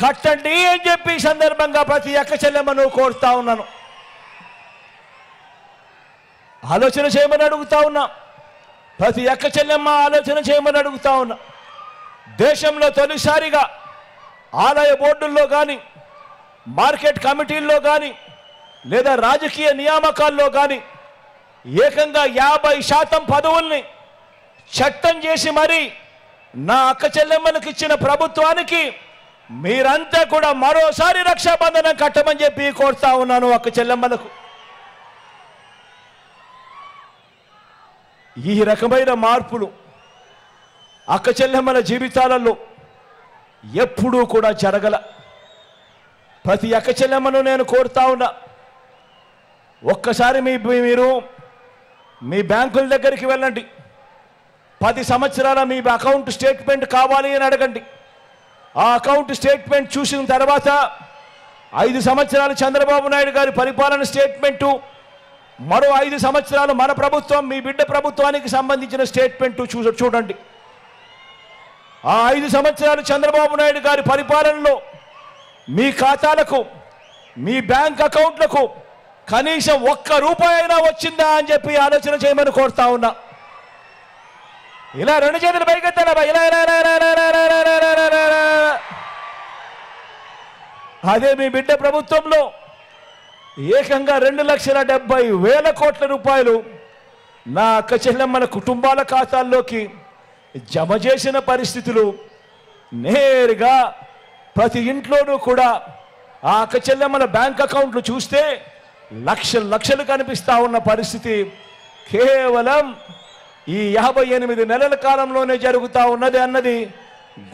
S1: కట్టండి అని చెప్పి సందర్భంగా ప్రతి అక్క చెల్లెమ్మను కోరుతా ఉన్నాను. ఆలోచన చేయమని అడుగుతా ఉన్నా. ప్రతి అక్క చెల్లెమ్మ ఆలోచన చేయమని అడుగుతా ఉన్నా. దేశంలో తొలిసారిగా ఆలయ బోర్డుల్లో కానీ, మార్కెట్ కమిటీల్లో కానీ, లేదా రాజకీయ నియామకాల్లో కానీ ఏకంగా 50% పదవుల్ని చట్టం చేసి మరి నా అక్క చెల్లెమ్మలకు ఇచ్చిన ప్రభుత్వానికి మీరంతా కూడా మరోసారి రక్షాబంధనం కట్టమని చెప్పి కోరుతా ఉన్నాను. అక్క చెల్లెమ్మలకు ఈ రకమైన మార్పులు అక్క చెల్లెమ్మల జీవితాలలో ఎప్పుడూ కూడా జరగల. ప్రతి అక్క చెల్లెమ్మను నేను కోరుతా ఉన్నా, ఒక్కసారి మీరు మీ బ్యాంకుల దగ్గరికి వెళ్ళండి. 10 సంవత్సరాల మీ అకౌంట్ స్టేట్మెంట్ కావాలి అని అడగండి. ఆ అకౌంట్ స్టేట్మెంట్ చూసిన తర్వాత 5 సంవత్సరాలు చంద్రబాబు నాయుడు గారి పరిపాలన స్టేట్మెంటు, మరో 5 సంవత్సరాలు మన ప్రభుత్వం, మీ బిడ్డ ప్రభుత్వానికి సంబంధించిన స్టేట్మెంటు చూడండి. ఆ 5 సంవత్సరాలు చంద్రబాబు నాయుడు గారి పరిపాలనలో మీ ఖాతాలకు, మీ బ్యాంక్ అకౌంట్లకు కనీసం 1 రూపాయి అయినా వచ్చిందా అని చెప్పి ఆలోచన చేయమని కోరుతా ఉన్నా. ఇలా 2 చేతులు పైకెత్తాలా? ఇలా అదే మీ బిడ్డ ప్రభుత్వంలో ఏకంగా 2,70,000 కోట్ల రూపాయలు నా అక్క చెల్లెమ్మల కుటుంబాల ఖాతాల్లోకి జమ చేసిన పరిస్థితులు నేరుగా ప్రతి ఇంట్లోనూ కూడా ఆ అక్క చెల్లెమ్మల బ్యాంక్ అకౌంట్లు చూస్తే లక్షలు కనిపిస్తా ఉన్న పరిస్థితి కేవలం ఈ 58 నెలల కాలంలోనే జరుగుతూ ఉన్నది అన్నది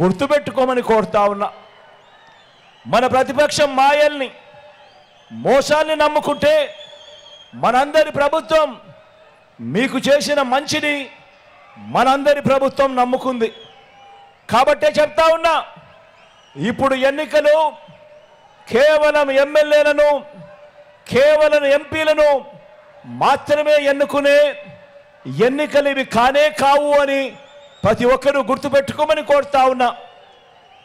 S1: గుర్తుపెట్టుకోమని కోరుతా ఉన్నా. మన ప్రతిపక్షం మాయల్ని, మోసాల్ని నమ్ముకుంటే మనందరి ప్రభుత్వం మీకు చేసిన మంచిని మనందరి ప్రభుత్వం నమ్ముకుంది. కాబట్టే చెప్తా ఉన్నా, ఇప్పుడు ఎన్నికలు కేవలం ఎమ్మెల్యేలను, కేవలం ఎంపీలను మాత్రమే ఎన్నుకునే ఎన్నికలు ఇవి కానే కావు అని ప్రతి ఒక్కరూ గుర్తుపెట్టుకోమని కోరుతా ఉన్నా.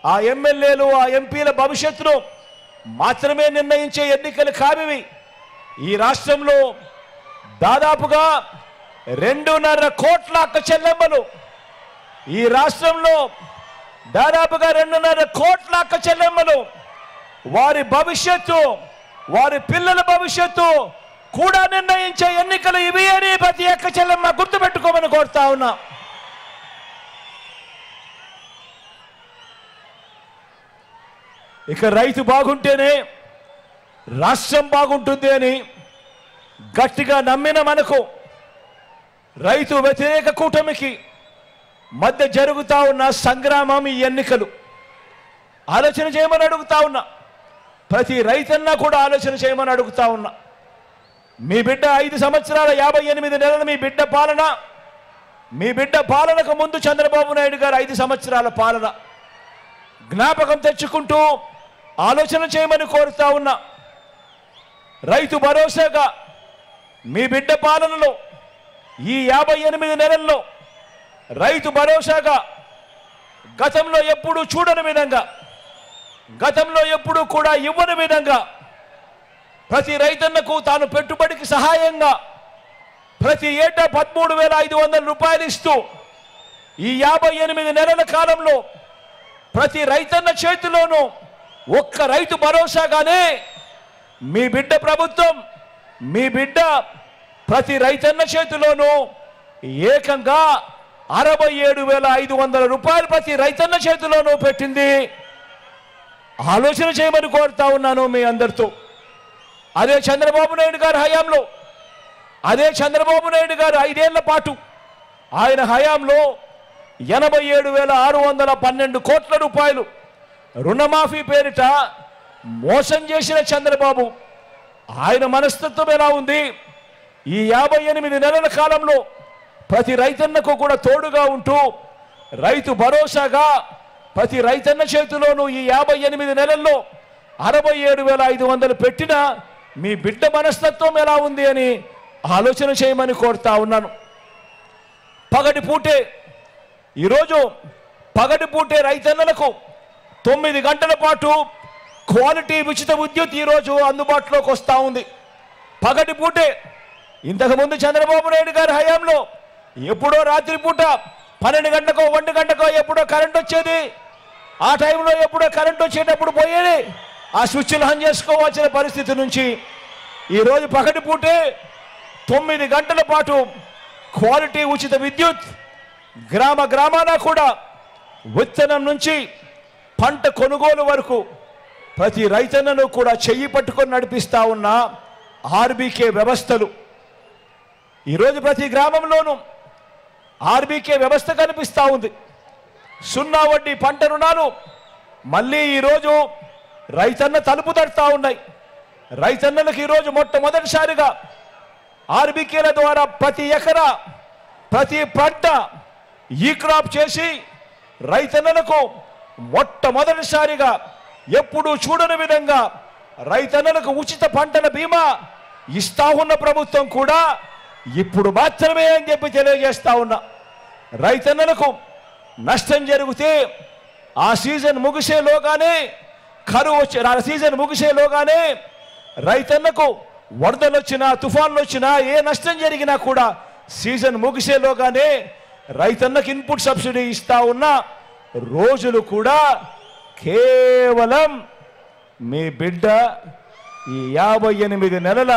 S1: ఆ ఎమ్మెల్యేలు, ఆ ఎంపీల భవిష్యత్తును మాత్రమే నిర్ణయించే ఎన్నికలు కావివి. ఈ రాష్ట్రంలో దాదాపుగా 2.5 కోట్ల అక్క చెల్లెమ్మలు, ఈ రాష్ట్రంలో దాదాపుగా 2.5 కోట్ల అక్క చెల్లెమ్మలు వారి భవిష్యత్తు, వారి పిల్లల భవిష్యత్తు కూడా నిర్ణయించే ఎన్నికలు ఇవి అని ప్రతి ఒక్క చెల్లెమ్మ గుర్తుపెట్టుకోమని కోరుతా ఉన్నా. ఇక రైతు బాగుంటేనే రాష్ట్రం బాగుంటుంది అని గట్టిగా నమ్మిన మనకు రైతు వ్యతిరేక కూటమికి మధ్య జరుగుతా ఉన్న సంగ్రామం ఈ ఎన్నికలు. ఆలోచన చేయమని అడుగుతా ఉన్నా. ప్రతి రైతన్నా కూడా ఆలోచన చేయమని అడుగుతా ఉన్నా. మీ బిడ్డ 5 సంవత్సరాల 58 నెలలు మీ బిడ్డ పాలన, మీ బిడ్డ పాలనకు ముందు చంద్రబాబు నాయుడు గారు 5 సంవత్సరాల పాలన జ్ఞాపకం తెచ్చుకుంటూ ఆలోచన చేయమని కోరుతా ఉన్నా. రైతు భరోసాగా మీ బిడ్డ పాలనలో ఈ 58 నెలల్లో రైతు భరోసాగా గతంలో ఎప్పుడూ చూడని విధంగా, గతంలో ఎప్పుడూ కూడా ఇవ్వని విధంగా ప్రతి రైతన్నకు తాను పెట్టుబడికి సహాయంగా ప్రతి ఏటా 13,500 రూపాయలు ఇస్తూ ఈ 58 నెలల కాలంలో ప్రతి రైతన్న చేతిలోనూ ఒక్క రైతు భరోసాగానే మీ బిడ్డ ప్రభుత్వం, మీ బిడ్డ ప్రతి రైతన్న చేతిలోనూ ఏకంగా 67,500 రూపాయలు ప్రతి రైతన్న చేతిలోనూ పెట్టింది. ఆలోచన చేయమని కోరుతా ఉన్నాను మీ అందరితో. అదే చంద్రబాబు నాయుడు గారి హయాంలో, అదే చంద్రబాబు నాయుడు గారు 5 ఏళ్ల పాటు ఆయన హయాంలో 87,612 కోట్ల రూపాయలు రుణమాఫీ పేరిట మోసం చేసిన చంద్రబాబు, ఆయన మనస్తత్వం ఎలా ఉంది? ఈ 58 నెలల కాలంలో ప్రతి రైతన్నకు కూడా తోడుగా ఉంటూ రైతు భరోసాగా ప్రతి రైతన్న చేతిలోనూ ఈ 58 నెలల్లో 67,500 పెట్టిన మీ బిడ్డ మనస్తత్వం ఎలా ఉంది అని ఆలోచన చేయమని కోరుతా ఉన్నాను. పగటిపూటే ఈరోజు పగటిపూటే రైతన్నలకు 9 గంటల పాటు క్వాలిటీ ఉచిత విద్యుత్ ఈరోజు అందుబాటులోకి వస్తూ ఉంది. పగటిపూటే ఇంతకుముందు చంద్రబాబు నాయుడు గారి హయాంలో ఎప్పుడో రాత్రిపూట 12 గంటకో 1 గంటకో ఎప్పుడో కరెంట్ వచ్చేది. ఆ టైంలో ఎప్పుడో కరెంట్ వచ్చేటప్పుడు పోయేది, ఆ స్విచ్లు ఆన్ చేసుకోవాల్సిన పరిస్థితి నుంచి ఈరోజు పగటిపూటే 9 గంటల పాటు క్వాలిటీ ఉచిత విద్యుత్ గ్రామ గ్రామాన కూడా విత్తనం నుంచి పంట కొనుగోలు వరకు ప్రతి రైతన్నను కూడా చెయ్యి పట్టుకొని నడిపిస్తా ఉన్న ఆర్బీకే వ్యవస్థలు. ఈరోజు ప్రతి గ్రామంలోనూ ఆర్బీకే వ్యవస్థ కనిపిస్తూ ఉంది. 0 వడ్డీ పంట రుణాలు మళ్ళీ ఈరోజు రైతన్న తలుపు తడుతూ ఉన్నాయి. రైతన్నలకు ఈరోజు మొట్టమొదటిసారిగా ఆర్బీకేల ద్వారా ప్రతి ఎకరా ప్రతి పంట ఈ క్రాప్ చేసి రైతన్నలకు మొట్టమొదటిసారిగా ఎప్పుడూ చూడని విధంగా రైతన్నలకు ఉచిత పంటల బీమా ఇస్తా ఉన్న ప్రభుత్వం కూడా ఇప్పుడు మాత్రమే అని చెప్పి తెలియజేస్తా ఉన్నా. రైతన్నలకు నష్టం జరిగితే ఆ సీజన్ ముగిసేలోగానే కరువు వచ్చి ఆ సీజన్ ముగిసేలోగానే రైతన్నకు వరదలు వచ్చినా తుఫాన్లు వచ్చినా ఏ నష్టం జరిగినా కూడా సీజన్ ముగిసేలోగానే రైతన్నకు ఇన్పుట్ సబ్సిడీ ఇస్తా ఉన్న రోజులు కూడా కేవలం మీ బిడ్డ ఈ 58 నెలల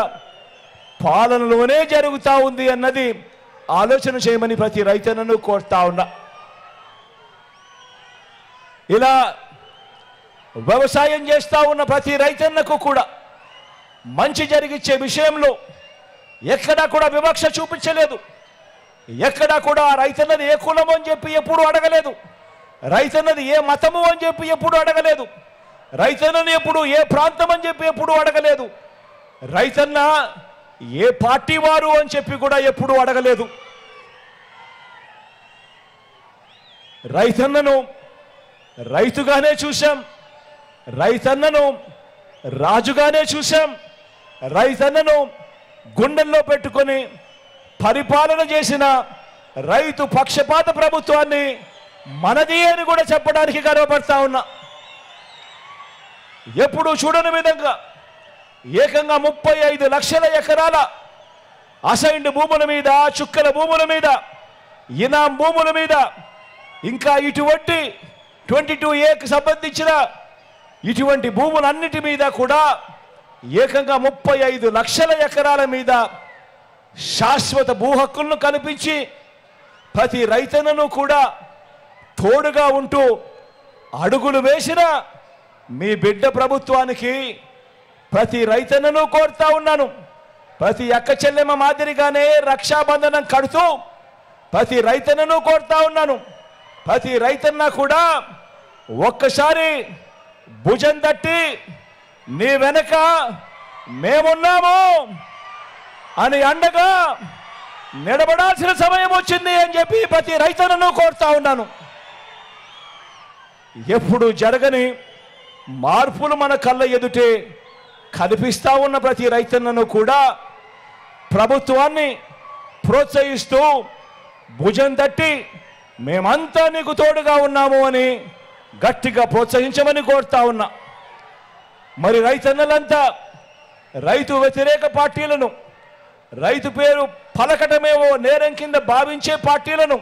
S1: పాలనలోనే జరుగుతూ ఉంది అన్నది ఆలోచన చేయమని ప్రతి రైతన్నను కోరుతా ఉన్నా. ఇలా వ్యవసాయం చేస్తూ ఉన్న ప్రతి రైతన్నకు కూడా మంచి జరిగించే విషయంలో ఎక్కడా కూడా వివక్ష చూపించలేదు. ఎక్కడా కూడా రైతన్నది ఏ కులము అని చెప్పి ఎప్పుడు అడగలేదు. రైతన్నది ఏ మతము అని చెప్పి ఎప్పుడు అడగలేదు. రైతన్నని ఎప్పుడు ఏ ప్రాంతం అని చెప్పి ఎప్పుడు అడగలేదు. రైతన్న ఏ పార్టీ వారు అని చెప్పి కూడా ఎప్పుడు అడగలేదు. రైతన్నను రైతుగానే చూశాం, రైతన్నను రాజుగానే చూశాం, రైతన్నను గుండెల్లో పెట్టుకొని పరిపాలన చేసిన రైతు పక్షపాత ప్రభుత్వాన్ని మనది అని కూడా చెప్పడానికి గర్వపడతా ఉన్నా. ఎప్పుడు చూడని విధంగా ఏకంగా 35 లక్షల ఎకరాల అసైన్డ్ భూముల మీద, చుక్కల భూముల మీద, ఇనాం భూముల మీద, ఇంకా ఇటువంటి 22A సంబంధించిన ఇటువంటి భూములన్నిటి మీద కూడా ఏకంగా 35 లక్షల ఎకరాల మీద శాశ్వత భూ హక్కులను కల్పించి ప్రతి రైతన్నను కూడా తోడుగా ఉంటూ అడుగులు వేసిన మీ బిడ్డ ప్రభుత్వానికి ప్రతి రైతన్నను కోరుతా ఉన్నాను. ప్రతి అక్క చెల్లెమ్మ మాదిరిగానే రక్షాబంధనం కడుతూ ప్రతి రైతన్నను కోరుతా ఉన్నాను. ప్రతి రైతన్న కూడా ఒక్కసారి భుజం తట్టి నీ వెనక మేమున్నాము అని అండగా నిలబడాల్సిన సమయం వచ్చింది అని చెప్పి ప్రతి రైతన్నను కోరుతా ఉన్నాను. ఎప్పుడు జరగని మార్పులు మన కళ్ళ ఎదుటే కనిపిస్తా ఉన్న ప్రతి రైతన్నను కూడా ప్రభుత్వాన్ని ప్రోత్సహిస్తూ భుజం తట్టి మేమంతా నీకు తోడుగా ఉన్నాము అని గట్టిగా ప్రోత్సహించమని కోరుతా ఉన్నా. మరి రైతన్నలంతా రైతు వ్యతిరేక పార్టీలను, రైతు పేరు పలకటమేవో నేరం కింద భావించే పార్టీలను,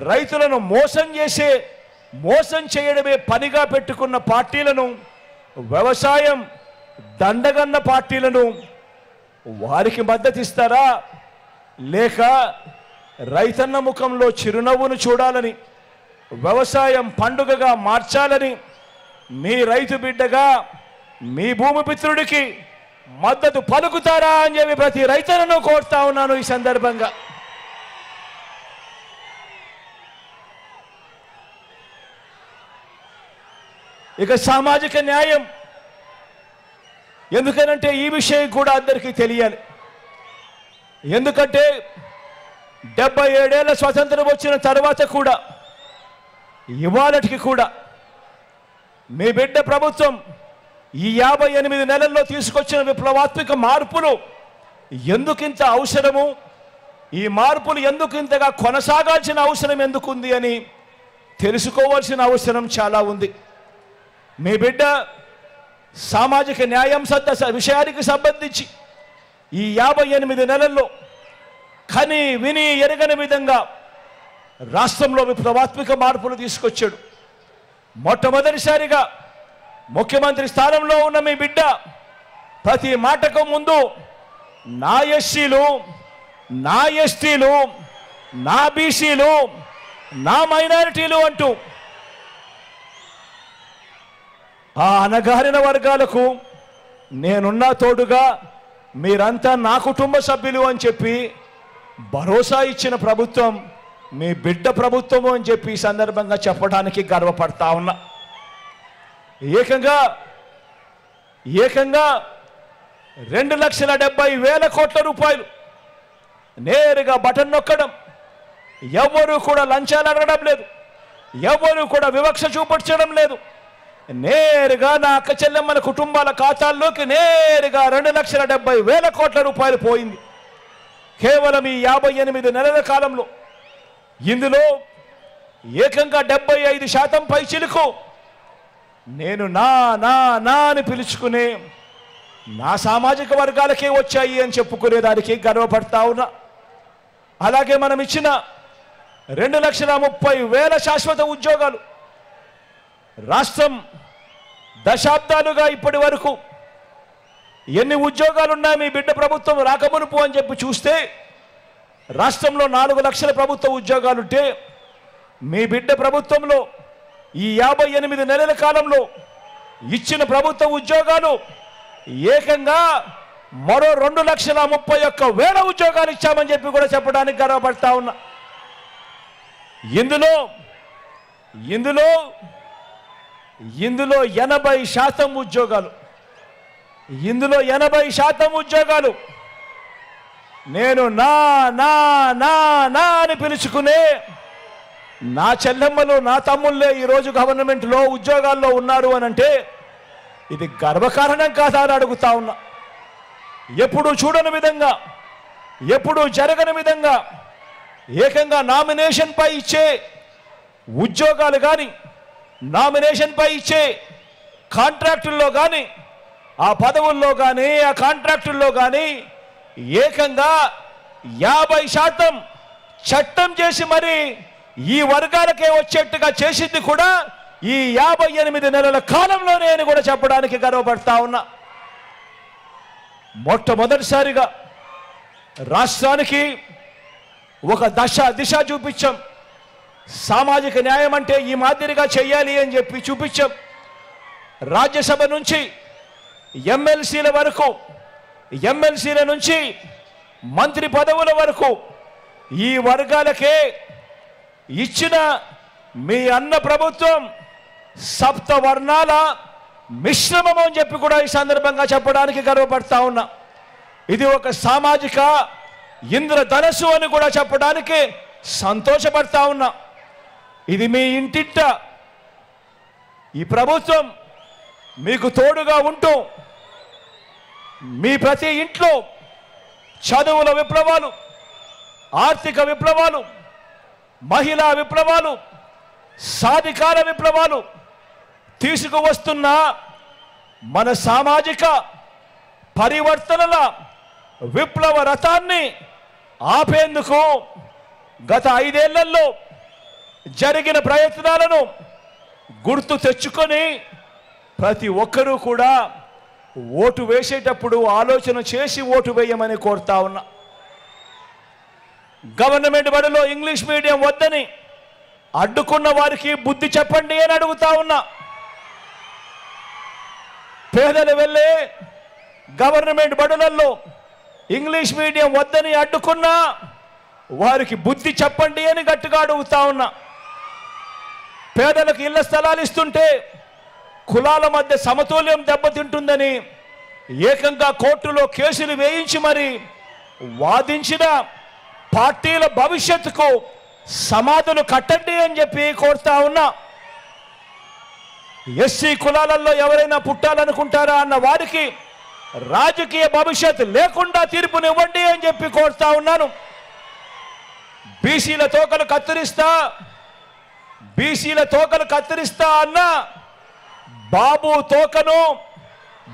S1: రైతులను మోసం చేయడమే పనిగా పెట్టుకున్న పార్టీలను, వ్యవసాయం దండగన్న పార్టీలను వారికి మద్దతు ఇస్తారా? లేక రైతన్న ముఖంలో చిరునవ్వును చూడాలని, వ్యవసాయం పండుగగా మార్చాలని మీ రైతు బిడ్డగా మీ భూమిపుత్రుడికి మద్దతు పలుకుతారా అని చెప్పి ప్రతి రైతన్నను కోరుతా ఉన్నాను. ఈ సందర్భంగా ఇక సామాజిక న్యాయం, ఎందుకనంటే ఈ విషయం కూడా అందరికీ తెలియాలి. ఎందుకంటే 77 ఏళ్ల స్వతంత్రం వచ్చిన తర్వాత కూడా ఇవాళటికి కూడా మీ బిడ్డ ప్రభుత్వం ఈ 58 నెలల్లో తీసుకొచ్చిన విప్లవాత్మక మార్పులు ఎందుకింత అవసరము, ఈ మార్పులు ఎందుకింతగా కొనసాగాల్సిన అవసరం ఎందుకుంది అని తెలుసుకోవాల్సిన అవసరం చాలా ఉంది. మీ బిడ్డ సామాజిక న్యాయం విషయానికి సంబంధించి ఈ 58 నెలల్లో కని విని ఎరగని విధంగా రాష్ట్రంలో విప్లవాత్మక మార్పులు తీసుకొచ్చాడు. మొట్టమొదటిసారిగా ముఖ్యమంత్రి స్థానంలో ఉన్న మీ బిడ్డ ప్రతి మాటకు ముందు నా ఎస్సీలు, నా ఎస్టీలు, నా బీసీలు, నా మైనారిటీలు అంటూ ఆ అణగారిన వర్గాలకు నేనున్నా తోడుగా, మీరంతా నా కుటుంబ సభ్యులు అని చెప్పి భరోసా ఇచ్చిన ప్రభుత్వం మీ బిడ్డ ప్రభుత్వము అని చెప్పి ఈ సందర్భంగా చెప్పడానికి గర్వపడతా ఉన్నా. ఏకంగా 2,70,000 కోట్ల రూపాయలు నేరుగా బటన్ నొక్కడం, ఎవ్వరూ కూడా లంచాలు అడగడం లేదు, ఎవ్వరూ కూడా వివక్ష చూపించడం లేదు. నేరుగా నా అక్క చెల్లెమ్మల కుటుంబాల ఖాతాల్లోకి నేరుగా 2,70,000 కోట్ల రూపాయలు పోయింది కేవలం ఈ 58 నెలల కాలంలో. ఇందులో ఏకంగా 75% పైచిలుకు నేను నా నా నా అని పిలుచుకునే నా సామాజిక వర్గాలకే వచ్చాయి అని చెప్పుకునేదానికి గర్వపడతా ఉన్నా. అలాగే మనం ఇచ్చిన 2,30,000 శాశ్వత ఉద్యోగాలు రాష్ట్రం దశాబ్దాలుగా ఇప్పటి వరకు ఎన్ని ఉద్యోగాలున్నా మీ బిడ్డ ప్రభుత్వం రాకమునుపు అని చెప్పి చూస్తే రాష్ట్రంలో 4 లక్షల ప్రభుత్వ ఉద్యోగాలుంటే మీ బిడ్డ ప్రభుత్వంలో ఈ 58 నెలల కాలంలో ఇచ్చిన ప్రభుత్వ ఉద్యోగాలు ఏకంగా మరో 2,31,000 ఉద్యోగాలు ఇచ్చామని చెప్పి కూడా చెప్పడానికి గర్వపడతా ఉన్నా. ఇందులో 80% ఉద్యోగాలు, ఇందులో 80% ఉద్యోగాలు నేను నా నా నా నా అని పిలుచుకునే నా చెల్లెమ్మలు, నా తమ్ముళ్ళే ఈరోజు గవర్నమెంట్లో ఉద్యోగాల్లో ఉన్నారు అని అంటే ఇది గర్వకారణం కాదా అని అడుగుతా ఉన్నా. ఎప్పుడు చూడని విధంగా, ఎప్పుడు జరగని విధంగా ఏకంగా నామినేషన్ పై ఇచ్చే ఉద్యోగాలు కానీ, నామినేషన్ పై ఇచ్చే కాంట్రాక్టుల్లో కానీ, ఆ పదవుల్లో కానీ, ఆ కాంట్రాక్టుల్లో కానీ ఏకంగా 50% చట్టం చేసి మరి ఈ వర్గాలకే వచ్చేట్టుగా చేసింది కూడా ఈ 58 నెలల కాలంలోనే అని కూడా చెప్పడానికి గర్వపడతా ఉన్నా. మొట్టమొదటిసారిగా రాష్ట్రానికి ఒక దిశ చూపించాం. సామాజిక న్యాయం అంటే ఈ మాదిరిగా చేయాలి అని చెప్పి చూపించాం. రాజ్యసభ నుంచి ఎమ్మెల్సీల వరకు, ఎమ్మెల్సీల నుంచి మంత్రి పదవుల వరకు ఈ వర్గాలకే ఇచ్చిన మీ అన్న ప్రభుత్వం సప్తవర్ణాల మిశ్రమం అని చెప్పి కూడా ఈ సందర్భంగా చెప్పడానికి గర్వపడతా ఉన్నా. ఇది ఒక సామాజిక ఇంద్రధనస్సు అని కూడా చెప్పడానికి సంతోషపడతా ఉన్నా. ఇది మీ ఇంటింట ఈ ప్రభుత్వం మీకు తోడుగా ఉంటూ మీ ప్రతి ఇంట్లో చదువుల విప్లవాలు, ఆర్థిక విప్లవాలు, మహిళా విప్లవాలు, సాధికార విప్లవాలు తీసుకువస్తున్న మన సామాజిక పరివర్తనల విప్లవ రథాన్ని ఆపేందుకు గత 5 ఏళ్లలో జరిగిన ప్రయత్నాలను గుర్తు తెచ్చుకొని ప్రతి ఒక్కరూ కూడా ఓటు వేసేటప్పుడు ఆలోచన చేసి ఓటు వేయమని కోరుతా ఉన్నా. గవర్నమెంట్ బడిలో ఇంగ్లీష్ మీడియం వద్దని అడ్డుకున్న వారికి బుద్ధి చెప్పండి అని అడుగుతా ఉన్నా. పేదలు వెళ్ళే గవర్నమెంట్ బడులలో ఇంగ్లీష్ మీడియం వద్దని అడ్డుకున్నా వారికి బుద్ధి చెప్పండి అని గట్టిగా అడుగుతా ఉన్నా. పేదలకు ఇళ్ల స్థలాలు ఇస్తుంటే కులాల మధ్య సమతుల్యం దెబ్బతింటుందని ఏకంగా కోర్టులో కేసులు వేయించి మరి వాదించిన పార్టీల భవిష్యత్తుకు సమాధులు కట్టండి అని చెప్పి కోరుతా ఉన్నా. ఎస్సీ కులాలలో ఎవరైనా పుట్టాలనుకుంటారా అన్న వారికి రాజకీయ భవిష్యత్తు లేకుండా తీర్పునివ్వండి అని చెప్పి కోరుతా ఉన్నాను. బీసీల తోకలు కత్తిరిస్తా అన్న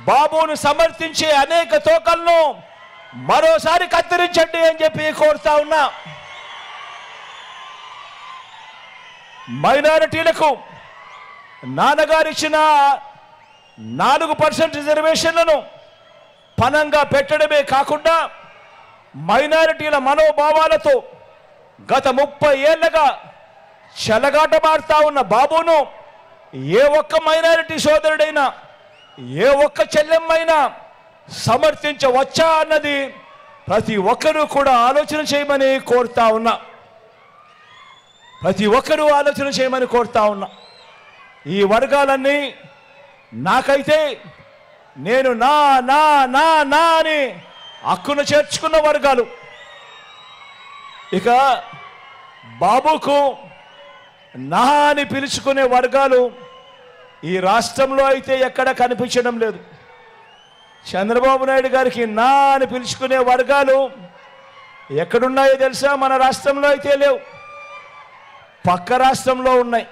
S1: బాబును సమర్థించే అనేక తోకలను మరోసారి కత్తిరించండి అని చెప్పి కోరుతా ఉన్నా. మైనారిటీలకు నాన్నగారిచ్చిన 4% రిజర్వేషన్లను పనంగా పెట్టడమే కాకుండా మైనారిటీల మనోభావాలతో గత 30 ఏళ్లుగా చెలగాటమాడుతా ఉన్న బాబును ఏ ఒక్క మైనారిటీ సోదరుడైనా, ఏ ఒక్క చెల్లెమ్మైనా సమర్థించవచ్చా అన్నది ప్రతి ఒక్కరూ కూడా ఆలోచన చేయమని కోరుతా ఉన్నా. ప్రతి ఒక్కరూ ఆలోచన చేయమని కోరుతా ఉన్నా. ఈ వర్గాలన్నీ నాకైతే నేను నా నా నా నా అని హక్కును చేర్చుకున్న వర్గాలు. ఇక బాబుకు నా అని పిలుచుకునే వర్గాలు ఈ రాష్ట్రంలో అయితే ఎక్కడ కనిపించడం లేదు. చంద్రబాబు నాయుడు గారికి నా అని పిలుచుకునే వర్గాలు ఎక్కడున్నాయో తెలుసా? మన రాష్ట్రంలో అయితే లేవు, పక్క రాష్ట్రంలో ఉన్నాయి.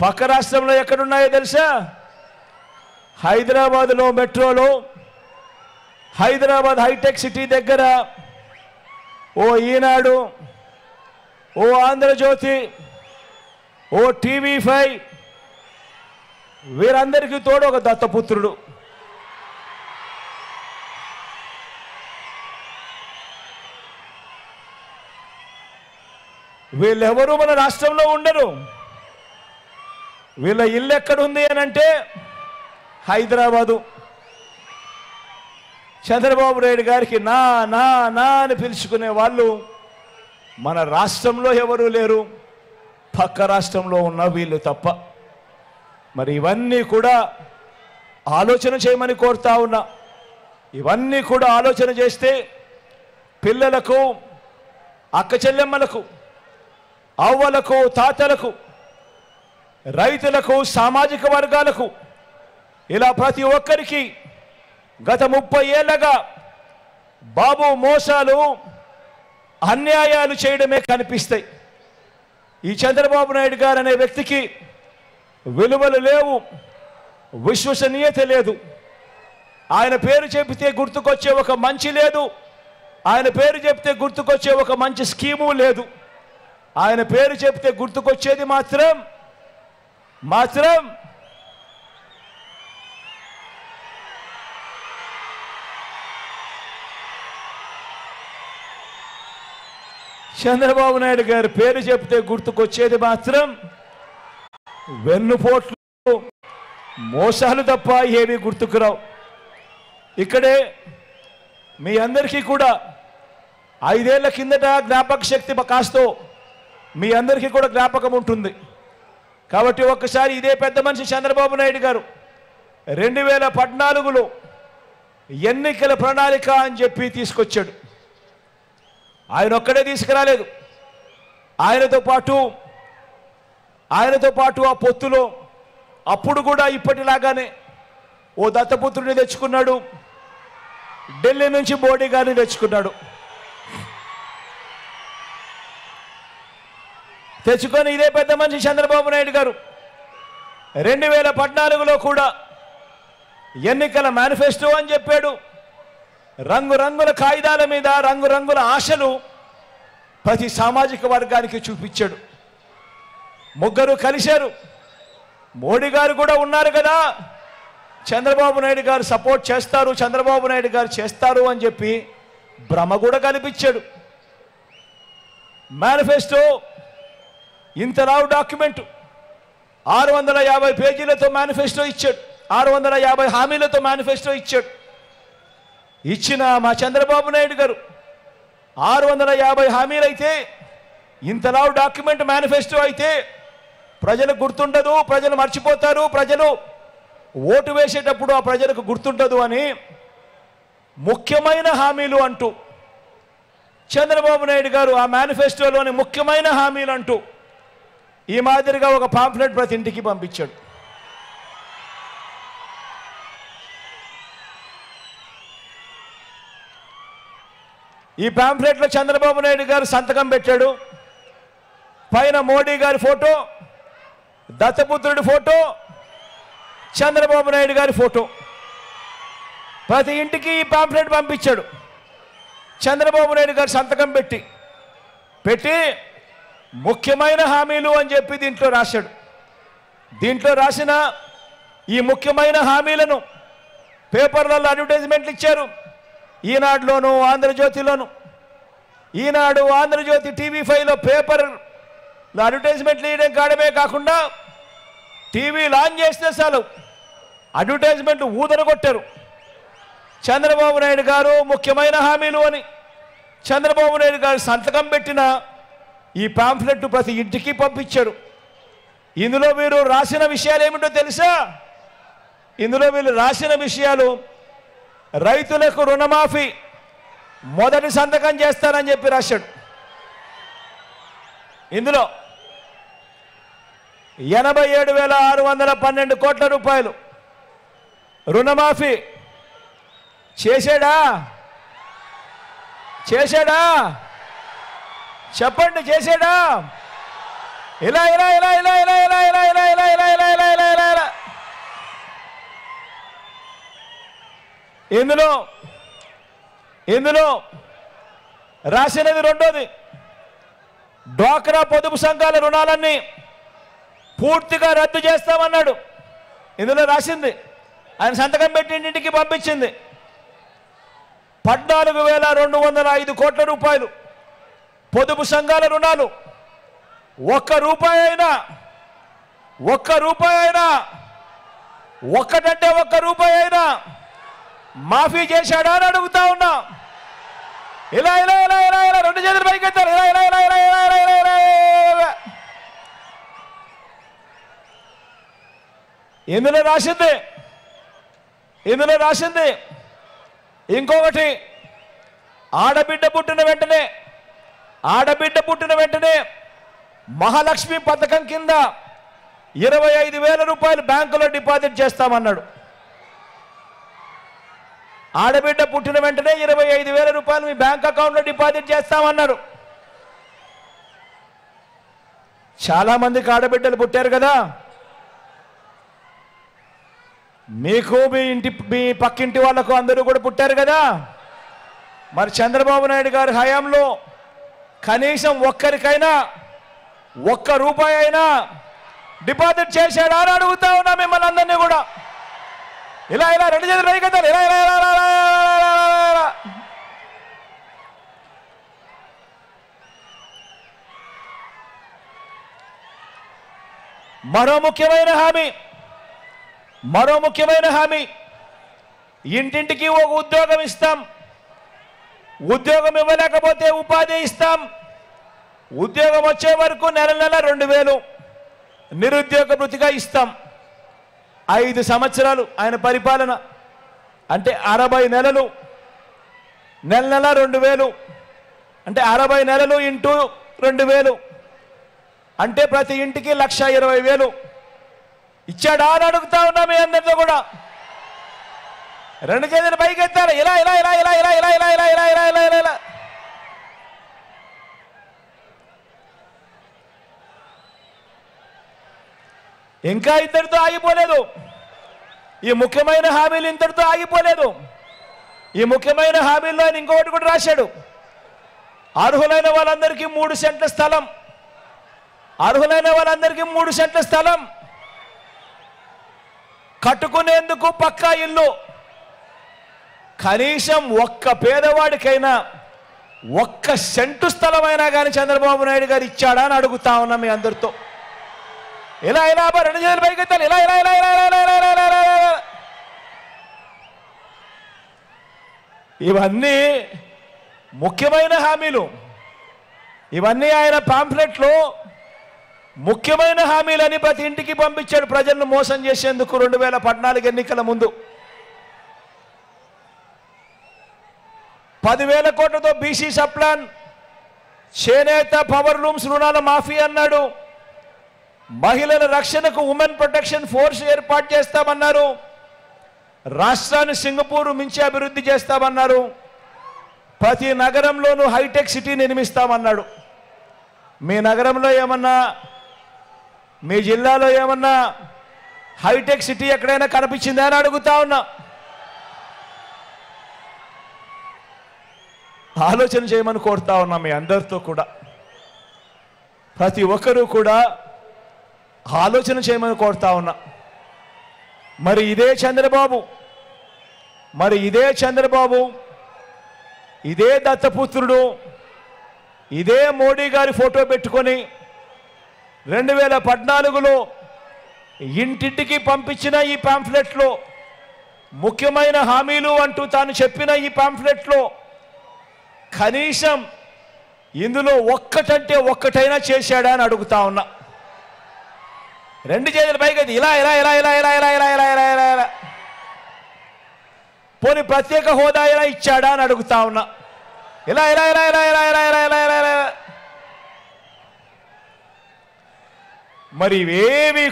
S1: పక్క రాష్ట్రంలో ఎక్కడున్నాయో తెలుసా? హైదరాబాద్లో మెట్రోలో, హైదరాబాద్ హైటెక్ సిటీ దగ్గర ఓ ఈనాడు, ఓ ఆంధ్రజ్యోతి, ఓ TV5 వీరందరికీ తోడు ఒక దత్తపుత్రుడు. వీళ్ళెవరూ మన రాష్ట్రంలో ఉండరు. వీళ్ళ ఇల్లు ఎక్కడుంది అని అంటే హైదరాబాదు. చంద్రబాబు నాయుడు గారికి నా నా నా అని పిలుచుకునే వాళ్ళు మన రాష్ట్రంలో ఎవరూ లేరు, పక్క రాష్ట్రంలో ఉన్న వీళ్ళు తప్ప. మరి ఇవన్నీ కూడా ఆలోచన చేయమని కోరుతా ఉన్నా. ఇవన్నీ కూడా ఆలోచన చేస్తే పిల్లలకు, అక్క చెల్లెమ్మలకు, అవ్వలకు, తాతలకు, రైతులకు, సామాజిక వర్గాలకు, ఇలా ప్రతి ఒక్కరికి గత 30 ఏళ్లుగా బాబు మోసాలు, అన్యాయాలు చేయడమే కనిపిస్తాయి. ఈ చంద్రబాబు నాయుడు గారు అనే వ్యక్తికి విలువలు లేవు, విశ్వసనీయత లేదు. ఆయన పేరు చెబితే గుర్తుకొచ్చే ఒక మంచి లేదు, ఆయన పేరు చెబితే గుర్తుకొచ్చే ఒక మంచి స్కీము లేదు. ఆయన పేరు చెబితే గుర్తుకొచ్చేది మాత్రం మాత్రం చంద్రబాబు నాయుడు గారి పేరు చెప్తే గుర్తుకొచ్చేది మాత్రం వెన్నుపోట్లు మోసాలు తప్ప ఏమీ గుర్తుకురావు. ఇక్కడే మీ అందరికీ కూడా 5 ఏళ్ల కిందట జ్ఞాపక శక్తి కాస్తో మీ అందరికీ కూడా జ్ఞాపకం ఉంటుంది. కాబట్టి ఒక్కసారి ఇదే పెద్ద మనిషి చంద్రబాబు నాయుడు గారు 2014లో ఎన్నికల ప్రణాళిక అని చెప్పి తీసుకొచ్చాడు. ఆయన ఒక్కడే తీసుకురాలేదు. ఆయనతో పాటు ఆ పొత్తులో అప్పుడు కూడా ఇప్పటిలాగానే ఓ దత్తపుత్రుడిని తెచ్చుకున్నాడు, ఢిల్లీ నుంచి మోడీ గారిని తెచ్చుకున్నాడు. తెచ్చుకొని ఇదే పెద్ద మనిషి చంద్రబాబు నాయుడు గారు 2014లో కూడా ఎన్నికల మేనిఫెస్టో అని చెప్పాడు. రంగురంగుల కాగితాల మీద రంగురంగుల ఆశలు ప్రతి సామాజిక వర్గానికి చూపించాడు. ముగ్గురు కలిశారు. మోడీ గారు కూడా ఉన్నారు కదా, చంద్రబాబు నాయుడు గారు సపోర్ట్ చేస్తారు, చంద్రబాబు నాయుడు గారు చేస్తారు అని చెప్పి భ్రమ కూడా కల్పించాడు. మేనిఫెస్టో ఇంతలావు డాక్యుమెంట్ 650 పేజీలతో మేనిఫెస్టో ఇచ్చాడు. 650 హామీలతో మేనిఫెస్టో ఇచ్చాడు. ఇచ్చిన మా చంద్రబాబు నాయుడు గారు 650 హామీలైతే ఇంతలావు డాక్యుమెంట్ మేనిఫెస్టో అయితే ప్రజలకు గుర్తుండదు, ప్రజలు మర్చిపోతారు, ప్రజలు ఓటు వేసేటప్పుడు ఆ ప్రజలకు గుర్తుండదు అని ముఖ్యమైన హామీలు అంటూ చంద్రబాబు నాయుడు గారు ఆ మేనిఫెస్టోలోని ముఖ్యమైన హామీలు అంటూ ఈ మాదిరిగా ఒక పాంఫ్లెట్ ప్రతి ఇంటికి పంపించాడు. ఈ పాంఫ్లెట్లో చంద్రబాబు నాయుడు గారు సంతకం పెట్టాడు. పైన మోడీ గారి ఫోటో, దత్తపుత్రుడి ఫోటో, చంద్రబాబు నాయుడు గారి ఫోటో. ప్రతి ఇంటికి ఈ పాంఫ్లెట్ పంపించాడు. చంద్రబాబు నాయుడు గారు సంతకం పెట్టి ముఖ్యమైన హామీలు అని చెప్పి దీంట్లో రాశాడు. దీంట్లో రాసిన ఈ ముఖ్యమైన హామీలను పేపర్లలో అడ్వర్టైజ్మెంట్లు ఇచ్చారు. ఈనాడులోను, ఆంధ్రజ్యోతిలోను. ఈనాడు, ఆంధ్రజ్యోతి, TV5లో పేపర్లో అడ్వర్టైజ్మెంట్లు వేయడం కాడమే కాకుండా టీవీ లాంచ్ చేస్తే చాలు అడ్వర్టైజ్మెంట్లు ఊదరగొట్టారు. చంద్రబాబు నాయుడు గారు ముఖ్యమైన హామీలు అని చంద్రబాబు నాయుడు గారు సంతకం పెట్టిన ఈ పాంఫ్లెట్ ప్రతి ఇంటికి పంపించారు. ఇందులో వీరు రాసిన విషయాలు ఏమిటో తెలుసా? ఇందులో వీళ్ళు రాసిన విషయాలు రైతులకు రుణమాఫీ మొదటి సంతకం చేస్తారని చెప్పి రాశాడు. ఇందులో 87,612 కోట్ల రూపాయలు రుణమాఫీ చేశాడా? చెప్పండి, చేశాడా? ఇలా ఇలా ఇలా ఇలా ఇలా ఇలా ఇలా ఇలా ఇలా ఇలా ఇలా ఇలా ఇలా ఇలా ఇలా ఇందులో రాసినది రెండోది, డ్వాక్రా పొదుపు సంఘాల రుణాలన్నీ పూర్తిగా రద్దు చేస్తామన్నాడు. ఇందులో రాసింది, ఆయన సంతకం పెట్టి ఇంటికి పంపించింది. 14,205 కోట్ల రూపాయలు పొదుపు సంఘాల రుణాలు. ఒక్క రూపాయి అయినా ఒక్కటంటే ఒక్క రూపాయి అయినా మాఫీ చేశాడా అని అడుగుతా ఉన్నా. ఇలా ఇలా ఇలా ఇలా ఇలా రెండు చేతులు పైకెత్తారు. ఇలా ఇలా ఇలా ఇలా ఇలా ఇలా ఇలా ఇలా ఇందులో రాసింది ఇంకొకటి, ఆడబిడ్డ పుట్టిన వెంటనే మహాలక్ష్మి పథకం కింద 25,000 రూపాయలు బ్యాంకులో డిపాజిట్ చేస్తామన్నాడు. ఆడబిడ్డ పుట్టిన వెంటనే 25,000 రూపాయలు మీ బ్యాంక్ అకౌంట్లో డిపాజిట్ చేస్తామన్నారు. చాలా మందికి ఆడబిడ్డలు పుట్టారు కదా. మీకు మీ పక్కింటి వాళ్ళకు అందరూ కూడా పుట్టారు కదా. మరి చంద్రబాబు నాయుడు గారి హయాంలో కనీసం ఒక్కరికైనా ఒక్క రూపాయి అయినా డిపాజిట్ చేశాడా అని అడుగుతా ఉన్నా మిమ్మల్ని అందరినీ కూడా. ఇలా ఇలా రెండు చేతులు పైకి ఎత్తాలి. ఇలా ఇలా ఇలా ఇలా ఇలా. మరో ముఖ్యమైన హామీ ఇంటింటికి ఒక ఉద్యోగం ఇస్తాం. ఉద్యోగం ఇవ్వలేకపోతే ఉపాధి ఇస్తాం. ఉద్యోగం వచ్చే వరకు నెల 2000 నిరుద్యోగ భృతిగా ఇస్తాం. 5 సంవత్సరాలు ఆయన పరిపాలన అంటే 60 నెలలు, నెల 2000 అంటే 60 నెలలు ఇంటూ 2000 అంటే ప్రతి ఇంటికి 1,20,000 ఇచ్చాడా అని అడుగుతా ఉన్నా మీ అందరితో కూడా. రెండు చేతులు పైకి ఎత్తాలి. ఇలా ఇలా ఇలా ఇలా ఇలా ఇలా ఇలా ఇలా ఇలా ఇలా ఇలా ఇలా ఇలా. ఇంకా ఇద్దరితో ఆగిపోలేదు. ఈ ముఖ్యమైన హామీలు ఇంతటితో ఆగిపోలేదు. ఈ ముఖ్యమైన హామీల్లో ఆయన ఇంకొకటి కూడా రాశాడు. అర్హులైన వాళ్ళందరికీ 3 సెంట్ల స్థలం, అర్హులైన వాళ్ళందరికీ 3 సెంట్ల స్థలం, కట్టుకునేందుకు పక్కా ఇల్లు. కనీసం ఒక్క పేదవాడికైనా 1 సెంటు స్థలమైనా కానీ చంద్రబాబు నాయుడు గారు ఇచ్చాడా అని అడుగుతా ఉన్నా మీ అందరితో. ఇలా ఇలా రెండు చేతులు పైకి ఎత్తాలి. ఇలా ఇలా ఇలా ఇలా ఇలా ఇలా ఇలా ఇలా ఇలా. ఇవన్నీ ముఖ్యమైన హామీలు. ఇవన్నీ ఆయన పాంఫ్లెట్లో ముఖ్యమైన హామీలని ప్రతి ఇంటికి పంపించాడు ప్రజలను మోసం చేసేందుకు 2014 ఎన్నికల ముందు. 10,000 కోట్లతో బీసీ సప్లాన్, చేనేత పవర్ లూమ్స్ రుణాల మాఫీ అన్నాడు. మహిళల రక్షణకు ఉమెన్ ప్రొటెక్షన్ ఫోర్స్ ఏర్పాటు చేస్తామన్నారు. రాష్ట్రాన్ని సింగపూర్ మించి అభివృద్ధి చేస్తామన్నారు. ప్రతి నగరంలోనూ హైటెక్ సిటీ నిర్మిస్తామన్నాడు. మీ నగరంలో ఏమన్నా, మీ జిల్లాలో ఏమన్నా హైటెక్ సిటీ ఎక్కడైనా కనిపించిందా అని అడుగుతా ఉన్నా. ఆలోచన చేయమని కోరుతా ఉన్నా మీ అందరితో కూడా. ప్రతి ఒక్కరూ కూడా ఆలోచన చేయమని కోరుతా ఉన్నా. మరి ఇదే చంద్రబాబు, ఇదే దత్తపుత్రుడు, ఇదే మోడీ గారి ఫోటో పెట్టుకొని 2014లో ఇంటింటికి పంపించిన ఈ పాంఫ్లెట్లో ముఖ్యమైన హామీలు అంటూ తాను చెప్పిన ఈ పాంఫ్లెట్లో కనీసం ఇందులో ఒక్కటంటే ఒక్కటైనా చేశాడా అని అడుగుతా ఉన్నా. రెండు చేతులు పైకి ఇలా ఇలా ఇలా ఇలా ఇలా ఇలా ఇలా ఇలా ఇలా ఇలా ఇలా. పోనీ ప్రత్యేక హోదా అయినా ఇచ్చాడా అని అడుగుతా ఉన్నా. ఇలా ఇలా ఇలా ఇలా ఇలా ఇలా ఇలా ఇలా ఇలా ఇలా. మరి ఇవేవి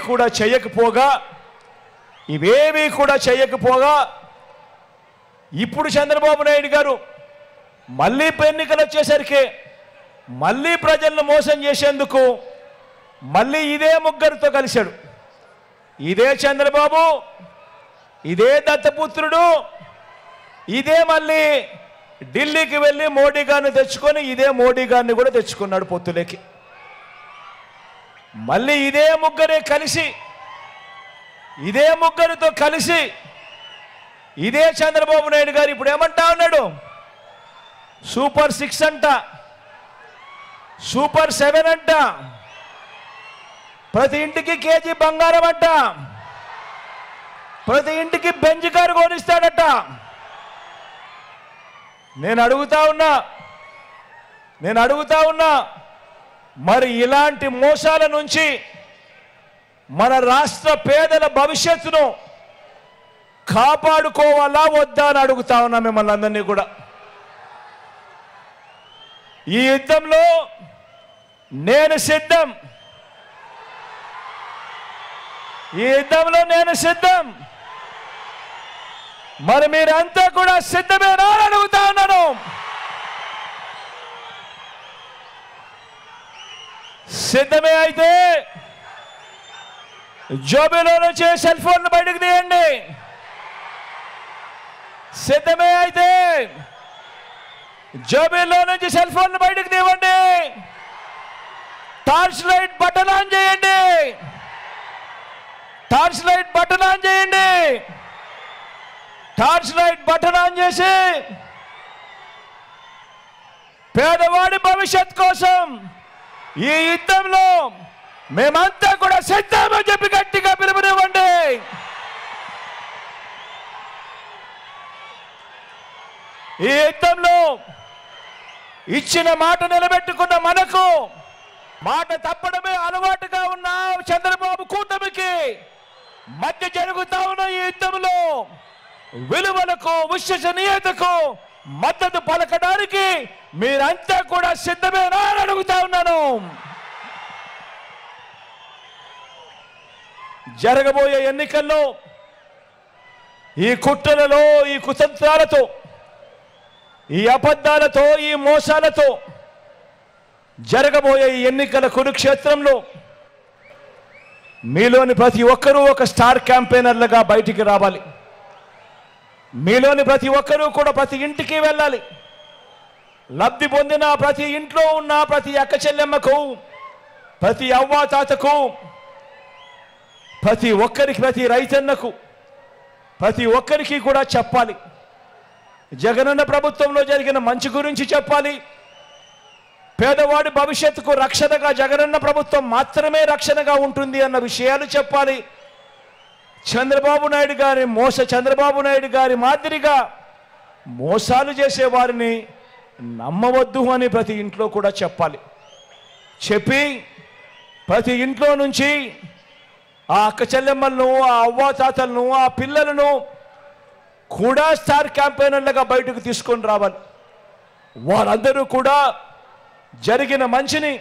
S1: కూడా చేయకపోగా ఇప్పుడు చంద్రబాబు నాయుడు గారు మళ్ళీ ఎన్నికలు వచ్చేసరికి మళ్ళీ ప్రజలను మోసం చేసేందుకు మళ్ళీ ఇదే ముగ్గురితో కలిశాడు. ఇదే చంద్రబాబు, ఇదే దత్తపుత్రుడు, ఇదే మళ్ళీ ఢిల్లీకి వెళ్ళి మోడీ గారిని తెచ్చుకొని ఇదే మోడీ గారిని కూడా తెచ్చుకున్నాడు పొత్తులేకి. మళ్ళీ ఇదే ముగ్గురితో కలిసి ఇదే చంద్రబాబు నాయుడు గారు ఇప్పుడు ఏమంటా ఉన్నాడు? సూపర్ 6 అంట, సూపర్ 7 అంట, ప్రతి ఇంటికి కేజీ బంగారం అంట, ప్రతి ఇంటికి బెంజ్ కారు కొనిస్తాడట. నేను అడుగుతా ఉన్నా మరి ఇలాంటి మోసాల నుంచి మన రాష్ట్ర పేదల భవిష్యత్తును కాపాడుకోవాలా వద్దా అని అడుగుతా ఉన్నా మిమ్మల్ని అందరినీ కూడా. ఈ యుద్ధంలో నేను సిద్ధం. మరి మీరంతా కూడా సిద్ధమేనా అని అడుగుతా ఉన్నాను. సిద్ధమే అయితే జోబీలో నుంచి సెల్ ఫోన్ బయటకు తీయండి. సిద్ధమే అయితే జోబీలో నుంచి సెల్ ఫోన్ బయటకు తీయండి. టార్చ్ లైట్ బటన్ ఆన్ చేయండి. టార్చ్ లైట్ బటన్ ఆన్ చేయండి. టార్చ్ లైట్ బటన్ ఆన్ చేసి పేదవాడి భవిష్యత్ కోసం ఈ యుద్ధంలో మేమంతా కూడా సిద్ధమని చెప్పి గట్టిగా పిలుపునివ్వండి. ఈ యుద్ధంలో ఇచ్చిన మాట నిలబెట్టుకున్న మనకు మాట తప్పడమే అలవాటుగా ఉన్న చంద్రబాబు కూటమికి మధ్య జరుగుతా ఉన్న ఈ యుద్ధంలో విలువలకు విశ్వసనీయతకు మద్దతు పలకడానికి మీరంతా కూడా సిద్ధమేనా అని అడుగుతా ఉన్నాను. జరగబోయే ఎన్నికల్లో ఈ కుట్రలలో, ఈ కుతంత్రాలతో, ఈ అబద్ధాలతో, ఈ మోసాలతో జరగబోయే ఈ ఎన్నికల కురుక్షేత్రంలో మీలోని ప్రతి ఒక్కరూ ఒక స్టార్ క్యాంపెయినర్లుగా బయటికి రావాలి. మీలోని ప్రతి ఒక్కరూ కూడా ప్రతి ఇంటికి వెళ్ళాలి. లబ్ధి పొందిన ప్రతి ఇంట్లో ఉన్న ప్రతి అక్క చెల్లెమ్మకు, ప్రతి అవ్వాతాతకు, ప్రతి ఒక్కరికి, ప్రతి రైతన్నకు, ప్రతి ఒక్కరికి కూడా చెప్పాలి. జగనన్న ప్రభుత్వంలో జరిగిన మంచి గురించి చెప్పాలి. పేదవాడి భవిష్యత్తుకు రక్షణగా జగనన్న ప్రభుత్వం మాత్రమే రక్షణగా ఉంటుంది అన్న విషయాలు చెప్పాలి. చంద్రబాబు నాయుడు గారి మాదిరిగా మోసాలు చేసే వారిని నమ్మవద్దు అని ప్రతి ఇంట్లో కూడా చెప్పాలి. చెప్పి ప్రతి ఇంట్లో నుంచి ఆ అక్క చెల్లెమ్మలను, ఆ అవ్వాతాతలను, ఆ పిల్లలను కూడా స్టార్ క్యాంపెయినర్లుగా బయటకు తీసుకొని రావాలి. వారందరూ కూడా జరిగిన మంచిని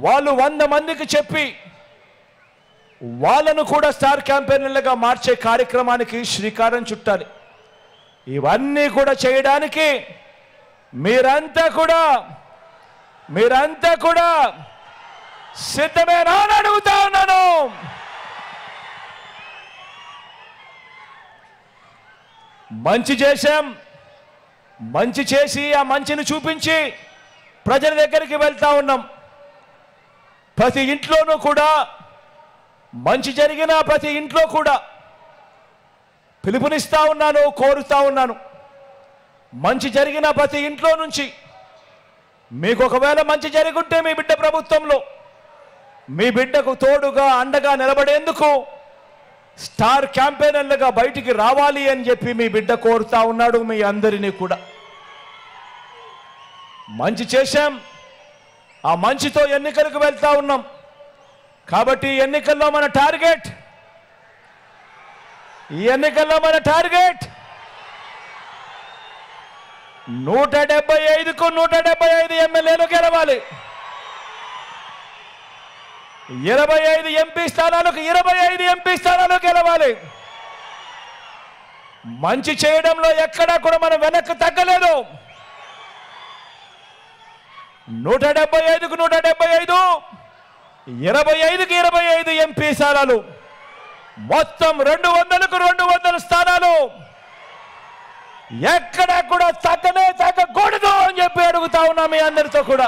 S1: వాళ్ళు 100 మందికి చెప్పి వాళ్ళను కూడా స్టార్ క్యాంపెయినర్లుగా మార్చే కార్యక్రమానికి శ్రీకారం చుట్టాలి. ఇవన్నీ కూడా చేయడానికి మీరంతా కూడా సిద్ధమేనా అని అడుగుతా ఉన్నాను. మంచి చేశాం, మంచి చేసి ఆ మంచిని చూపించి ప్రజల దగ్గరికి వెళ్తా ఉన్నాం. ప్రతి ఇంట్లోనూ కూడా మంచి జరిగిన ప్రతి ఇంట్లో కూడా పిలుపునిస్తా ఉన్నాను, కోరుతా ఉన్నాను. మంచి జరిగిన ప్రతి ఇంట్లో నుంచి మీకు ఒకవేళ మంచి జరుగుంటే మీ బిడ్డ ప్రభుత్వంలో మీ బిడ్డకు తోడుగా అండగా నిలబడేందుకు స్టార్ క్యాంపెయినర్లుగా బయటికి రావాలి అని చెప్పి మీ బిడ్డ కోరుతా ఉన్నాడు. మీ అందరినీ కూడా మంచి చేశాం, ఆ మంచితో ఎన్నికలకు వెళ్తా ఉన్నాం. కాబట్టి ఈ ఎన్నికల్లో మన టార్గెట్ 175కు 175 ఎమ్మెల్యేలు గెలవాలి. 25 ఎంపీ స్థానాలకు 25 ఎంపీ స్థానాలు గెలవాలి. మంచి చేయడంలో ఎక్కడా కూడా మనం వెనక్కి తగ్గలేదు. 175కు 175, 25కి 25 ఎంపీ స్థానాలు, మొత్తం 200కు 200 స్థానాలు. ఎక్కడా కూడా తగ్గకూడదు అని చెప్పి అడుగుతా ఉన్నా మీ అందరితో కూడా.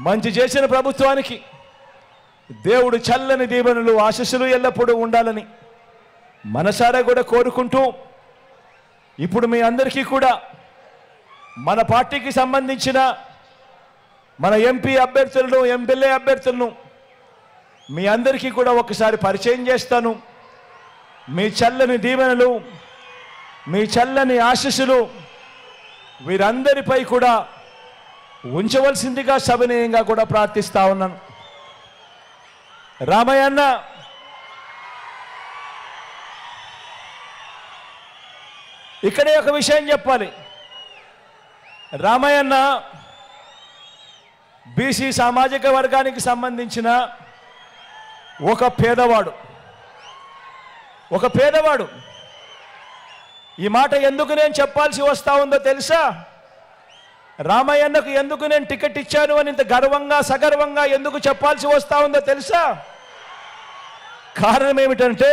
S1: మంచి చేసిన ప్రభుత్వానికి దేవుడు చల్లని దీవెనలు, ఆశీస్సులు ఎల్లప్పుడూ ఉండాలని మనసారా కూడా కోరుకుంటూ, ఇప్పుడు మీ అందరికీ కూడా మన పార్టీకి సంబంధించిన మన ఎంపీ అభ్యర్థులను, ఎమ్మెల్యే అభ్యర్థులను మీ అందరికీ కూడా ఒకసారి పరిచయం చేస్తాను. మీ చల్లని దీవెనలు, మీ చల్లని ఆశీస్సులు వీరందరిపై కూడా ఉంచవలసిందిగా సవినయంగా కూడా ప్రార్థిస్తా ఉన్నాను. రామయ్య అన్న, ఇక్కడే ఒక విషయం చెప్పాలి. రామయ్య అన్న బీసీ సామాజిక వర్గానికి సంబంధించిన ఒక పేదవాడు. ఈ మాట ఎందుకు నేను చెప్పాల్సి వస్తా ఉందో తెలుసా? రామయ్యన్నకు ఎందుకు నేను టికెట్ ఇచ్చాను అని ఇంత గర్వంగా సగర్వంగా ఎందుకు చెప్పాల్సి వస్తా ఉందో తెలుసా? కారణం ఏమిటంటే,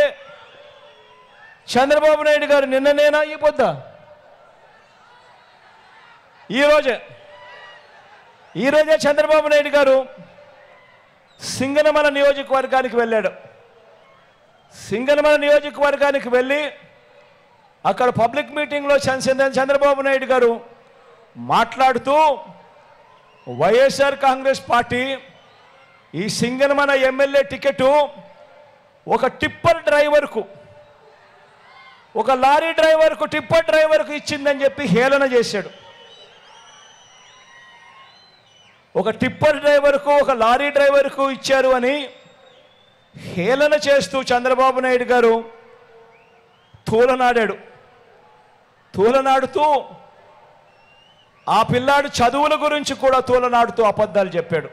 S1: చంద్రబాబు నాయుడు గారు నిన్ననేనా ఈ పొద్దా ఈరోజే చంద్రబాబు నాయుడు గారు సింగనమల నియోజకవర్గానికి వెళ్ళాడు. సింగనమల నియోజకవర్గానికి వెళ్ళి అక్కడ పబ్లిక్ మీటింగ్లో చంద్రబాబు నాయుడు గారు మాట్లాడుతూ వైఎస్ఆర్ కాంగ్రెస్ పార్టీ ఈ సింగనమల ఎమ్మెల్యే టికెట్ ఒక టిప్పర్ డ్రైవర్కు, ఒక లారీ డ్రైవర్కు, టిప్పర్ డ్రైవర్కు ఇచ్చిందని చెప్పి హేళన చేశాడు. ఒక టిప్పర్ డ్రైవర్కు, ఒక లారీ డ్రైవర్కు ఇచ్చారు అని హేళన చేస్తూ చంద్రబాబు నాయుడు గారు తూలనాడుతూ ఆ పిల్లాడు చదువుల గురించి కూడా తూలనాడుతూ అబద్ధాలు చెప్పాడు.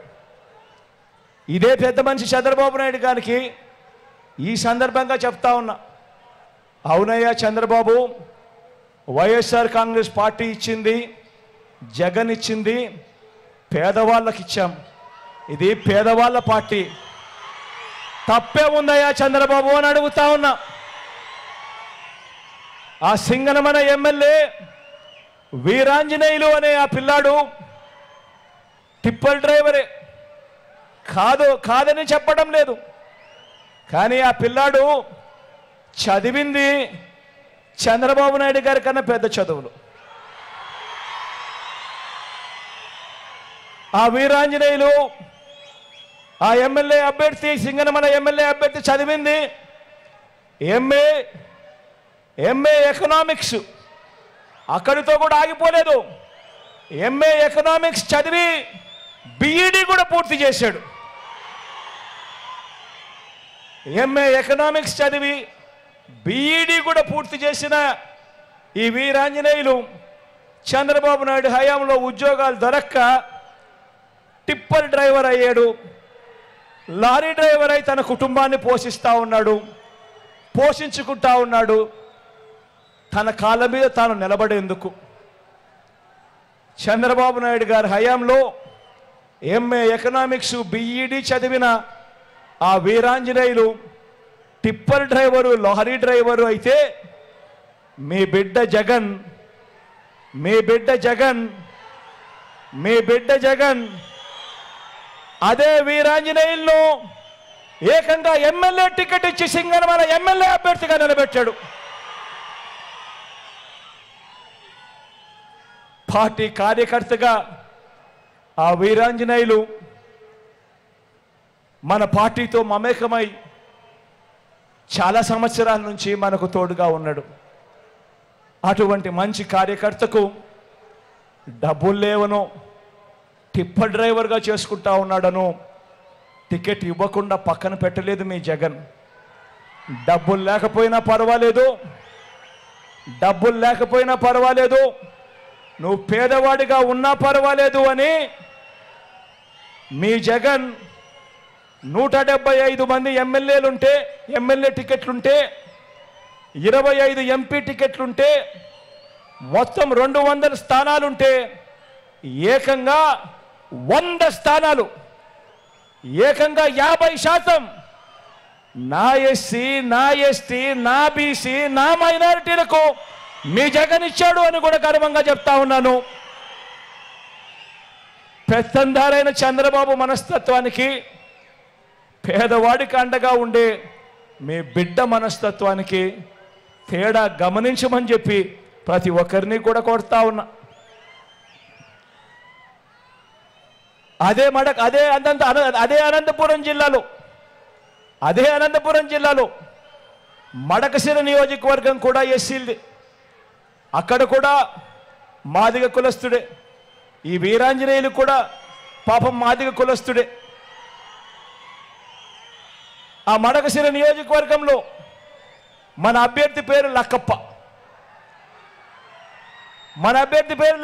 S1: ఇదే పెద్ద మనిషి చంద్రబాబు నాయుడు గారికి ఈ సందర్భంగా చెప్తా ఉన్నా, అవునయ్యా చంద్రబాబు, వైఎస్ఆర్ కాంగ్రెస్ పార్టీ ఇచ్చింది, జగన్ ఇచ్చింది, పేదవాళ్ళకి ఇచ్చాం. ఇది పేదవాళ్ళ పార్టీ, తప్పే ఉందయ్యా చంద్రబాబు అని అడుగుతా ఉన్నా. ఆ సింగనమల ఎమ్మెల్యే వీరాంజనేయులు అనే ఆ పిల్లాడు టిప్పర్ డ్రైవరే, కాదని చెప్పడం లేదు. కానీ ఆ పిల్లాడు చదివింది చంద్రబాబు నాయుడు గారి కన్నా పెద్ద చదువులు. ఆ వీరాంజనేయులు, ఆ ఎమ్మెల్యే అభ్యర్థి, సింగనమల ఎమ్మెల్యే అభ్యర్థి చదివింది ఎంఏ ఎకనామిక్స్. అక్కడితో కూడా ఆగిపోలేదు. ఎంఏ ఎకనామిక్స్ చదివి బిఈడి కూడా పూర్తి చేశాడు. ఎంఏ ఎకనామిక్స్ చదివి బిఈడి కూడా పూర్తి చేసిన ఈ వీరాంజనేయులు చంద్రబాబు నాయుడు హయాంలో ఉద్యోగాలు దొరక్క టిప్పర్ డ్రైవర్ అయ్యాడు. లారీ డ్రైవర్ అయి తన కుటుంబాన్ని పోషించుకుంటా ఉన్నాడు. తన కాళ్ళ మీద తాను నిలబడేందుకు చంద్రబాబు నాయుడు గారి హయాంలో ఎంఏ ఎకనామిక్స్ బిఈడి చదివిన ఆ Veeranjaneyulu tipper driver, lorry driver అయితే మీ బిడ్డ జగన్ అదే వీరాంజనేయులను ఏకంగా ఎమ్మెల్యే టికెట్ ఇచ్చి సింగనమల ఎమ్మెల్యే అభ్యర్థిగా నిలబెట్టాడు. పార్టీ కార్యకర్తగా ఆ వీరాంజనేయులు మన పార్టీతో మమేకమై చాలా సంవత్సరాల నుంచి మనకు తోడుగా ఉన్నాడు. అటువంటి మంచి కార్యకర్తకు డబ్బులు లేవనో, టిప్పర్ డ్రైవర్గా చేసుకుంటా ఉన్నాడనో టికెట్ ఇవ్వకుండా పక్కన పెట్టలేదు మీ జగన్. డబ్బులు లేకపోయినా పర్వాలేదు, నువ్వు పేదవాడిగా ఉన్నా పర్వాలేదు అని మీ జగన్ 175 మంది ఎమ్మెల్యే టికెట్లుంటే, 25 ఎంపీ టికెట్లుంటే, మొత్తం 200 స్థానాలుంటే ఏకంగా 100 స్థానాలు, ఏకంగా 50% నా ఎస్సీ, నా ఎస్టీ, నా బీసీ, నా మైనారిటీలకు మీ జగన్ ఇచ్చాడు అని కూడా గర్వంగా చెప్తా ఉన్నాను. పెత్తందారైన చంద్రబాబు మనస్తత్వానికి, పేదవాడికి అండగా ఉండే మీ బిడ్డ మనస్తత్వానికి తేడా గమనించమని చెప్పి ప్రతి ఒక్కరిని కూడా కోరుతా ఉన్నా. అదే అనంతపురం జిల్లాలో మడకశిర నియోజకవర్గం కూడా ఎస్సీలది. అక్కడ కూడా మాదిగ కులస్తుడే. ఈ వీరాంజనేయులు కూడా పాపం మాదిగ కులస్తుడే. ఆ మడకశిర నియోజకవర్గంలో మన అభ్యర్థి పేరు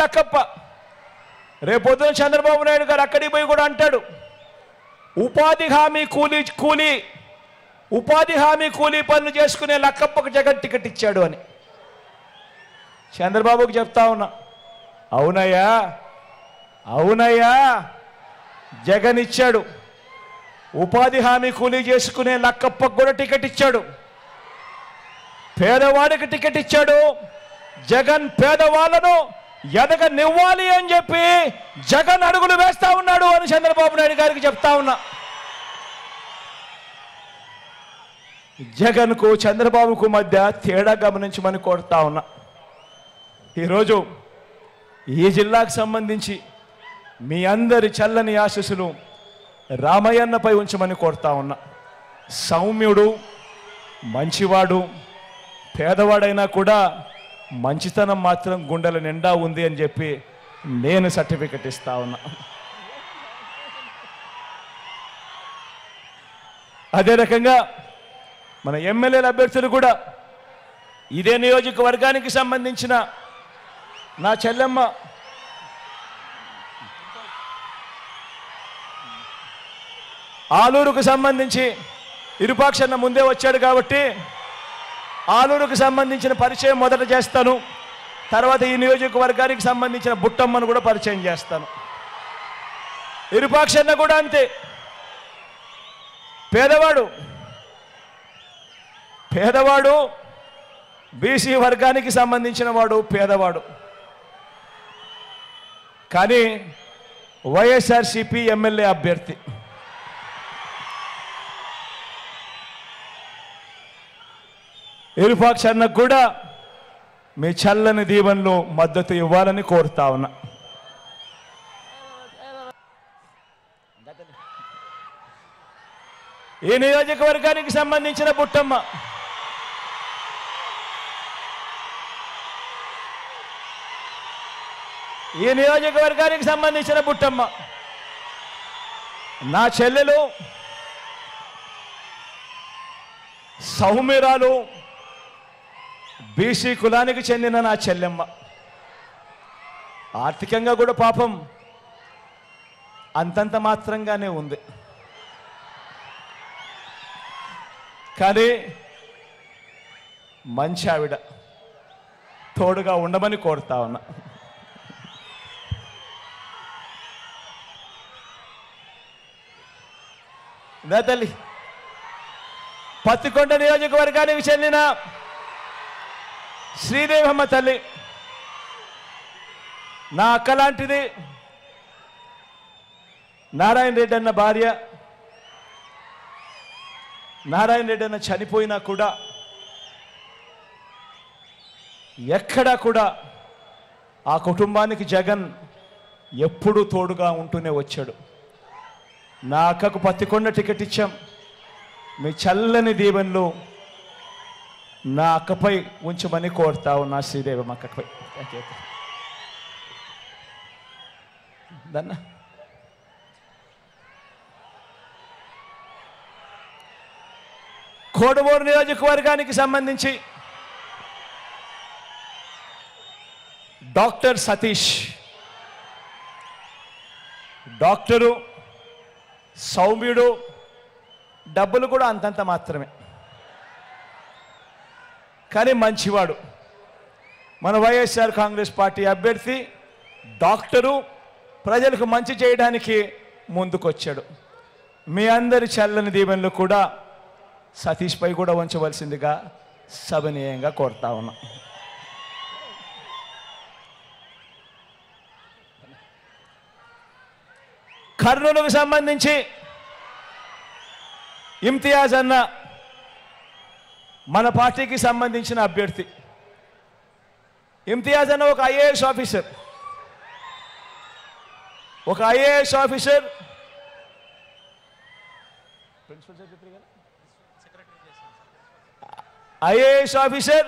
S1: లక్కప్ప. రేపొద్దున చంద్రబాబు నాయుడు గారు అక్కడికి పోయి కూడా అంటాడు, ఉపాధి హామీ కూలీ పనులు చేసుకునే లక్కప్పకు జగన్ టికెట్ ఇచ్చాడు అని. చంద్రబాబుకు చెప్తా ఉన్నా, అవునయ్యా జగన్ ఇచ్చాడు. ఉపాధి హామీ కూలీ చేసుకునే లక్కప్పకు కూడా టికెట్ ఇచ్చాడు. పేదవాడికి టికెట్ ఇచ్చాడు. జగన్ పేదవాళ్ళను ఎదగనివ్వాలి అని చెప్పి జగన్ అడుగులు వేస్తా ఉన్నాడు అని చంద్రబాబు నాయుడు గారికి చెప్తా ఉన్నా. జగన్కు చంద్రబాబుకు మధ్య తేడా గమనించమని కోరుతా ఉన్నా. ఈరోజు ఈ జిల్లాకు సంబంధించి మీ అందరి చల్లని ఆశీస్సులు రామయ్యన్నపై ఉంచమని కోరుతా ఉన్నా. సౌమ్యుడు, మంచివాడు, పేదవాడైనా కూడా మంచితనం మాత్రం గుండెల నిండా ఉంది అని చెప్పి నేను సర్టిఫికెట్ ఇస్తా ఉన్నా. అదే రకంగా మన ఎమ్మెల్యేల అభ్యర్థులు కూడా ఇదే నియోజకవర్గానికి సంబంధించిన నా చెల్లెమ్మ ఆలూరుకు సంబంధించి ఇరుపాక్షన్న ముందే వచ్చాడు కాబట్టి ఆలూరుకు సంబంధించిన పరిచయం మొదట చేస్తాను. తర్వాత ఈ నియోజకవర్గానికి సంబంధించిన బుట్టమ్మను కూడా పరిచయం చేస్తాను. ఇరుపాక్షన్న కూడా అంతే, పేదవాడు బీసీ వర్గానికి సంబంధించిన వాడు, పేదవాడు. కానీ వైఎస్ఆర్సీపీ ఎమ్మెల్యే అభ్యర్థి. ఇరుపాక్షన్నకు కూడా మీ చల్లని దీవెనలో మద్దతు ఇవ్వాలని కోరుతా ఉన్నా. ఈ నియోజకవర్గానికి సంబంధించిన బుట్టమ్మ నా చెల్లెలు, సౌమ్యురాలు, బీసీ కులానికి చెందిన నా చెల్లెమ్మ. ఆర్థికంగా కూడా పాపం అంతంత మాత్రంగానే ఉంది. కానీ మంచి ఆవిడ, తోడుగా ఉండమని కోరుతా ఉన్నా. నా తల్లి పత్తికొండ నియోజకవర్గానికి చెందిన శ్రీదేవమ్మ తల్లి నా అక్క లాంటిది. నారాయణ రెడ్డి అన్న భార్య. నారాయణ రెడ్డి అన్న చనిపోయినా కూడా ఎక్కడా కూడా ఆ కుటుంబానికి జగన్ ఎప్పుడూ తోడుగా ఉంటూనే వచ్చాడు. నా అక్కకు పత్తికొండ టికెట్ ఇచ్చాం. మీ చల్లని దీవెనలు నా అక్కపై ఉంచమని కోరుతా ఉన్నా. శ్రీదేవమ్మ అక్కపై దన్నా. కోడమూరు నియోజకవర్గానికి సంబంధించి డాక్టర్ సతీష్, డాక్టరు, సౌమ్యుడు, డబ్బులు కూడా అంతంత మాత్రమే, కానీ మంచివాడు. మన వైఎస్ఆర్ కాంగ్రెస్ పార్టీ అభ్యర్థి, డాక్టరు, ప్రజలకు మంచి చేయడానికి ముందుకొచ్చాడు. మీ అందరి చల్లని దీవెనలు కూడా సతీష్ పై కూడా ఉంచవలసిందిగా సవినయంగా కోరుతా ఉన్నా. కర్నూలుకు సంబంధించి ఇమ్తియాజ్ అన్న మన పార్టీకి సంబంధించిన అభ్యర్థి. ఇమ్తియాజ్ అన్న ఒక ఐఏఎస్ ఆఫీసర్. ఐఏఎస్ ఆఫీసర్,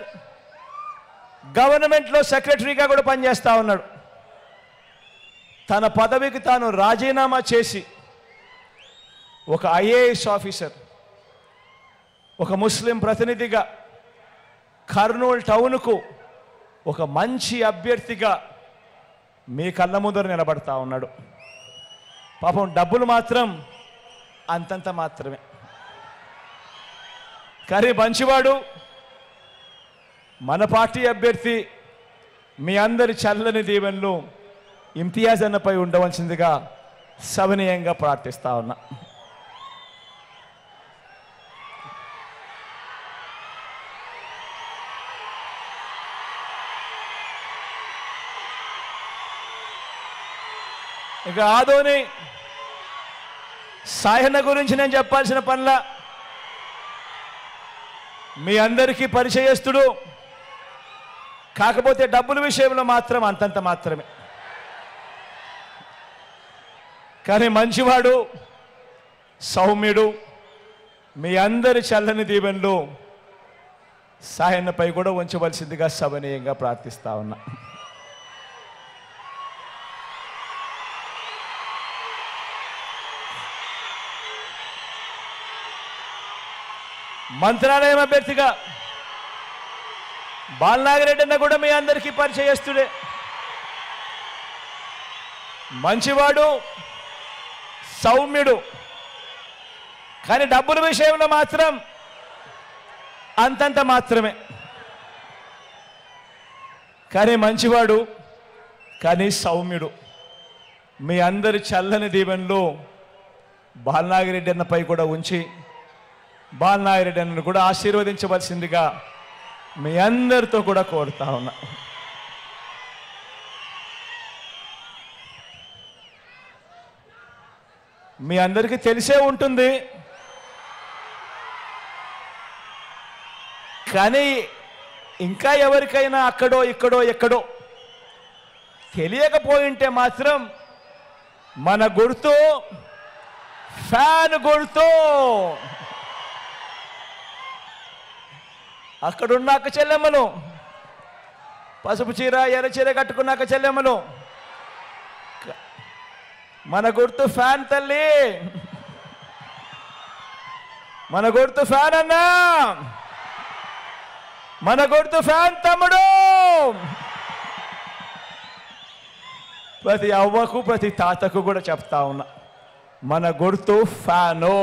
S1: గవర్నమెంట్లో సెక్రటరీగా కూడా పనిచేస్తా ఉన్నాడు. తన పదవికి తాను రాజీనామా చేసి ఒక ఐఏఎస్ ఆఫీసర్, ఒక ముస్లిం ప్రతినిధిగా కర్నూలు టౌన్కు ఒక మంచి అభ్యర్థిగా మీ కళ్ళ ముందర నిలబడతా ఉన్నాడు. పాపం డబ్బులు మాత్రం అంతంత మాత్రమే, కానీ మంచివాడు. మన పార్టీ అభ్యర్థి. మీ అందరి చల్లని దీవెనలు ఇమ్తియాజ్ అన్నపై ఉండవలసిందిగా సవినయంగా ప్రార్థిస్తా ఉన్నా. ఇక ఆదోని సాయన్న గురించి నేను చెప్పాల్సిన పనిలా. మీ అందరికీ పరిచయస్తుడు, కాకపోతే డబ్బుల విషయంలో మాత్రం అంతంత మాత్రమే. కానీ మంచివాడు, సౌమ్యుడు, మీ అందరి చల్లని దీవెనలు సాయన్నపై కూడా ఉంచవలసిందిగా సభనీయంగా ప్రార్థిస్తా ఉన్నా. మంత్రాలయం అభ్యర్థిగా బాలనాగిరెడ్డి అన్న కూడా మీ అందరికీ పరిచయస్తుడే. మంచివాడు, సౌమ్యుడు, కానీ డబ్బుల విషయంలో మాత్రం అంతంత మాత్రమే. కానీ మంచివాడు, కానీ సౌమ్యుడు, మీ అందరి చల్లని దీవెనలు బాలనాగిరెడ్డి అన్నపై కూడా ఉంచి బాలనాగిరెడ్డి అన్నను కూడా ఆశీర్వదించవలసిందిగా మీ అందరితో కూడా కోరుతా ఉన్నా. మీ అందరికీ తెలిసే ఉంటుంది, కానీ ఇంకా ఎవరికైనా అక్కడో ఇక్కడో ఎక్కడో తెలియకపోయింటే మాత్రం మన గుర్తు ఫ్యాన్ గుర్తు. అక్కడున్న అక్క చెల్లెమ్మలు, పసుపు చీర ఎర్ర చీర కట్టుకున్న అక్క చెల్లెమ్మలు, మన గుర్తు ఫ్యాన్ తల్లి, మన గుర్తు ఫ్యాన్ అన్నా, మన గుర్తు ఫ్యాన్ తమ్ముడు. ప్రతి అవ్వకు ప్రతి తాతకు కూడా చెప్తా ఉన్నా, మన గుర్తు ఫ్యాను.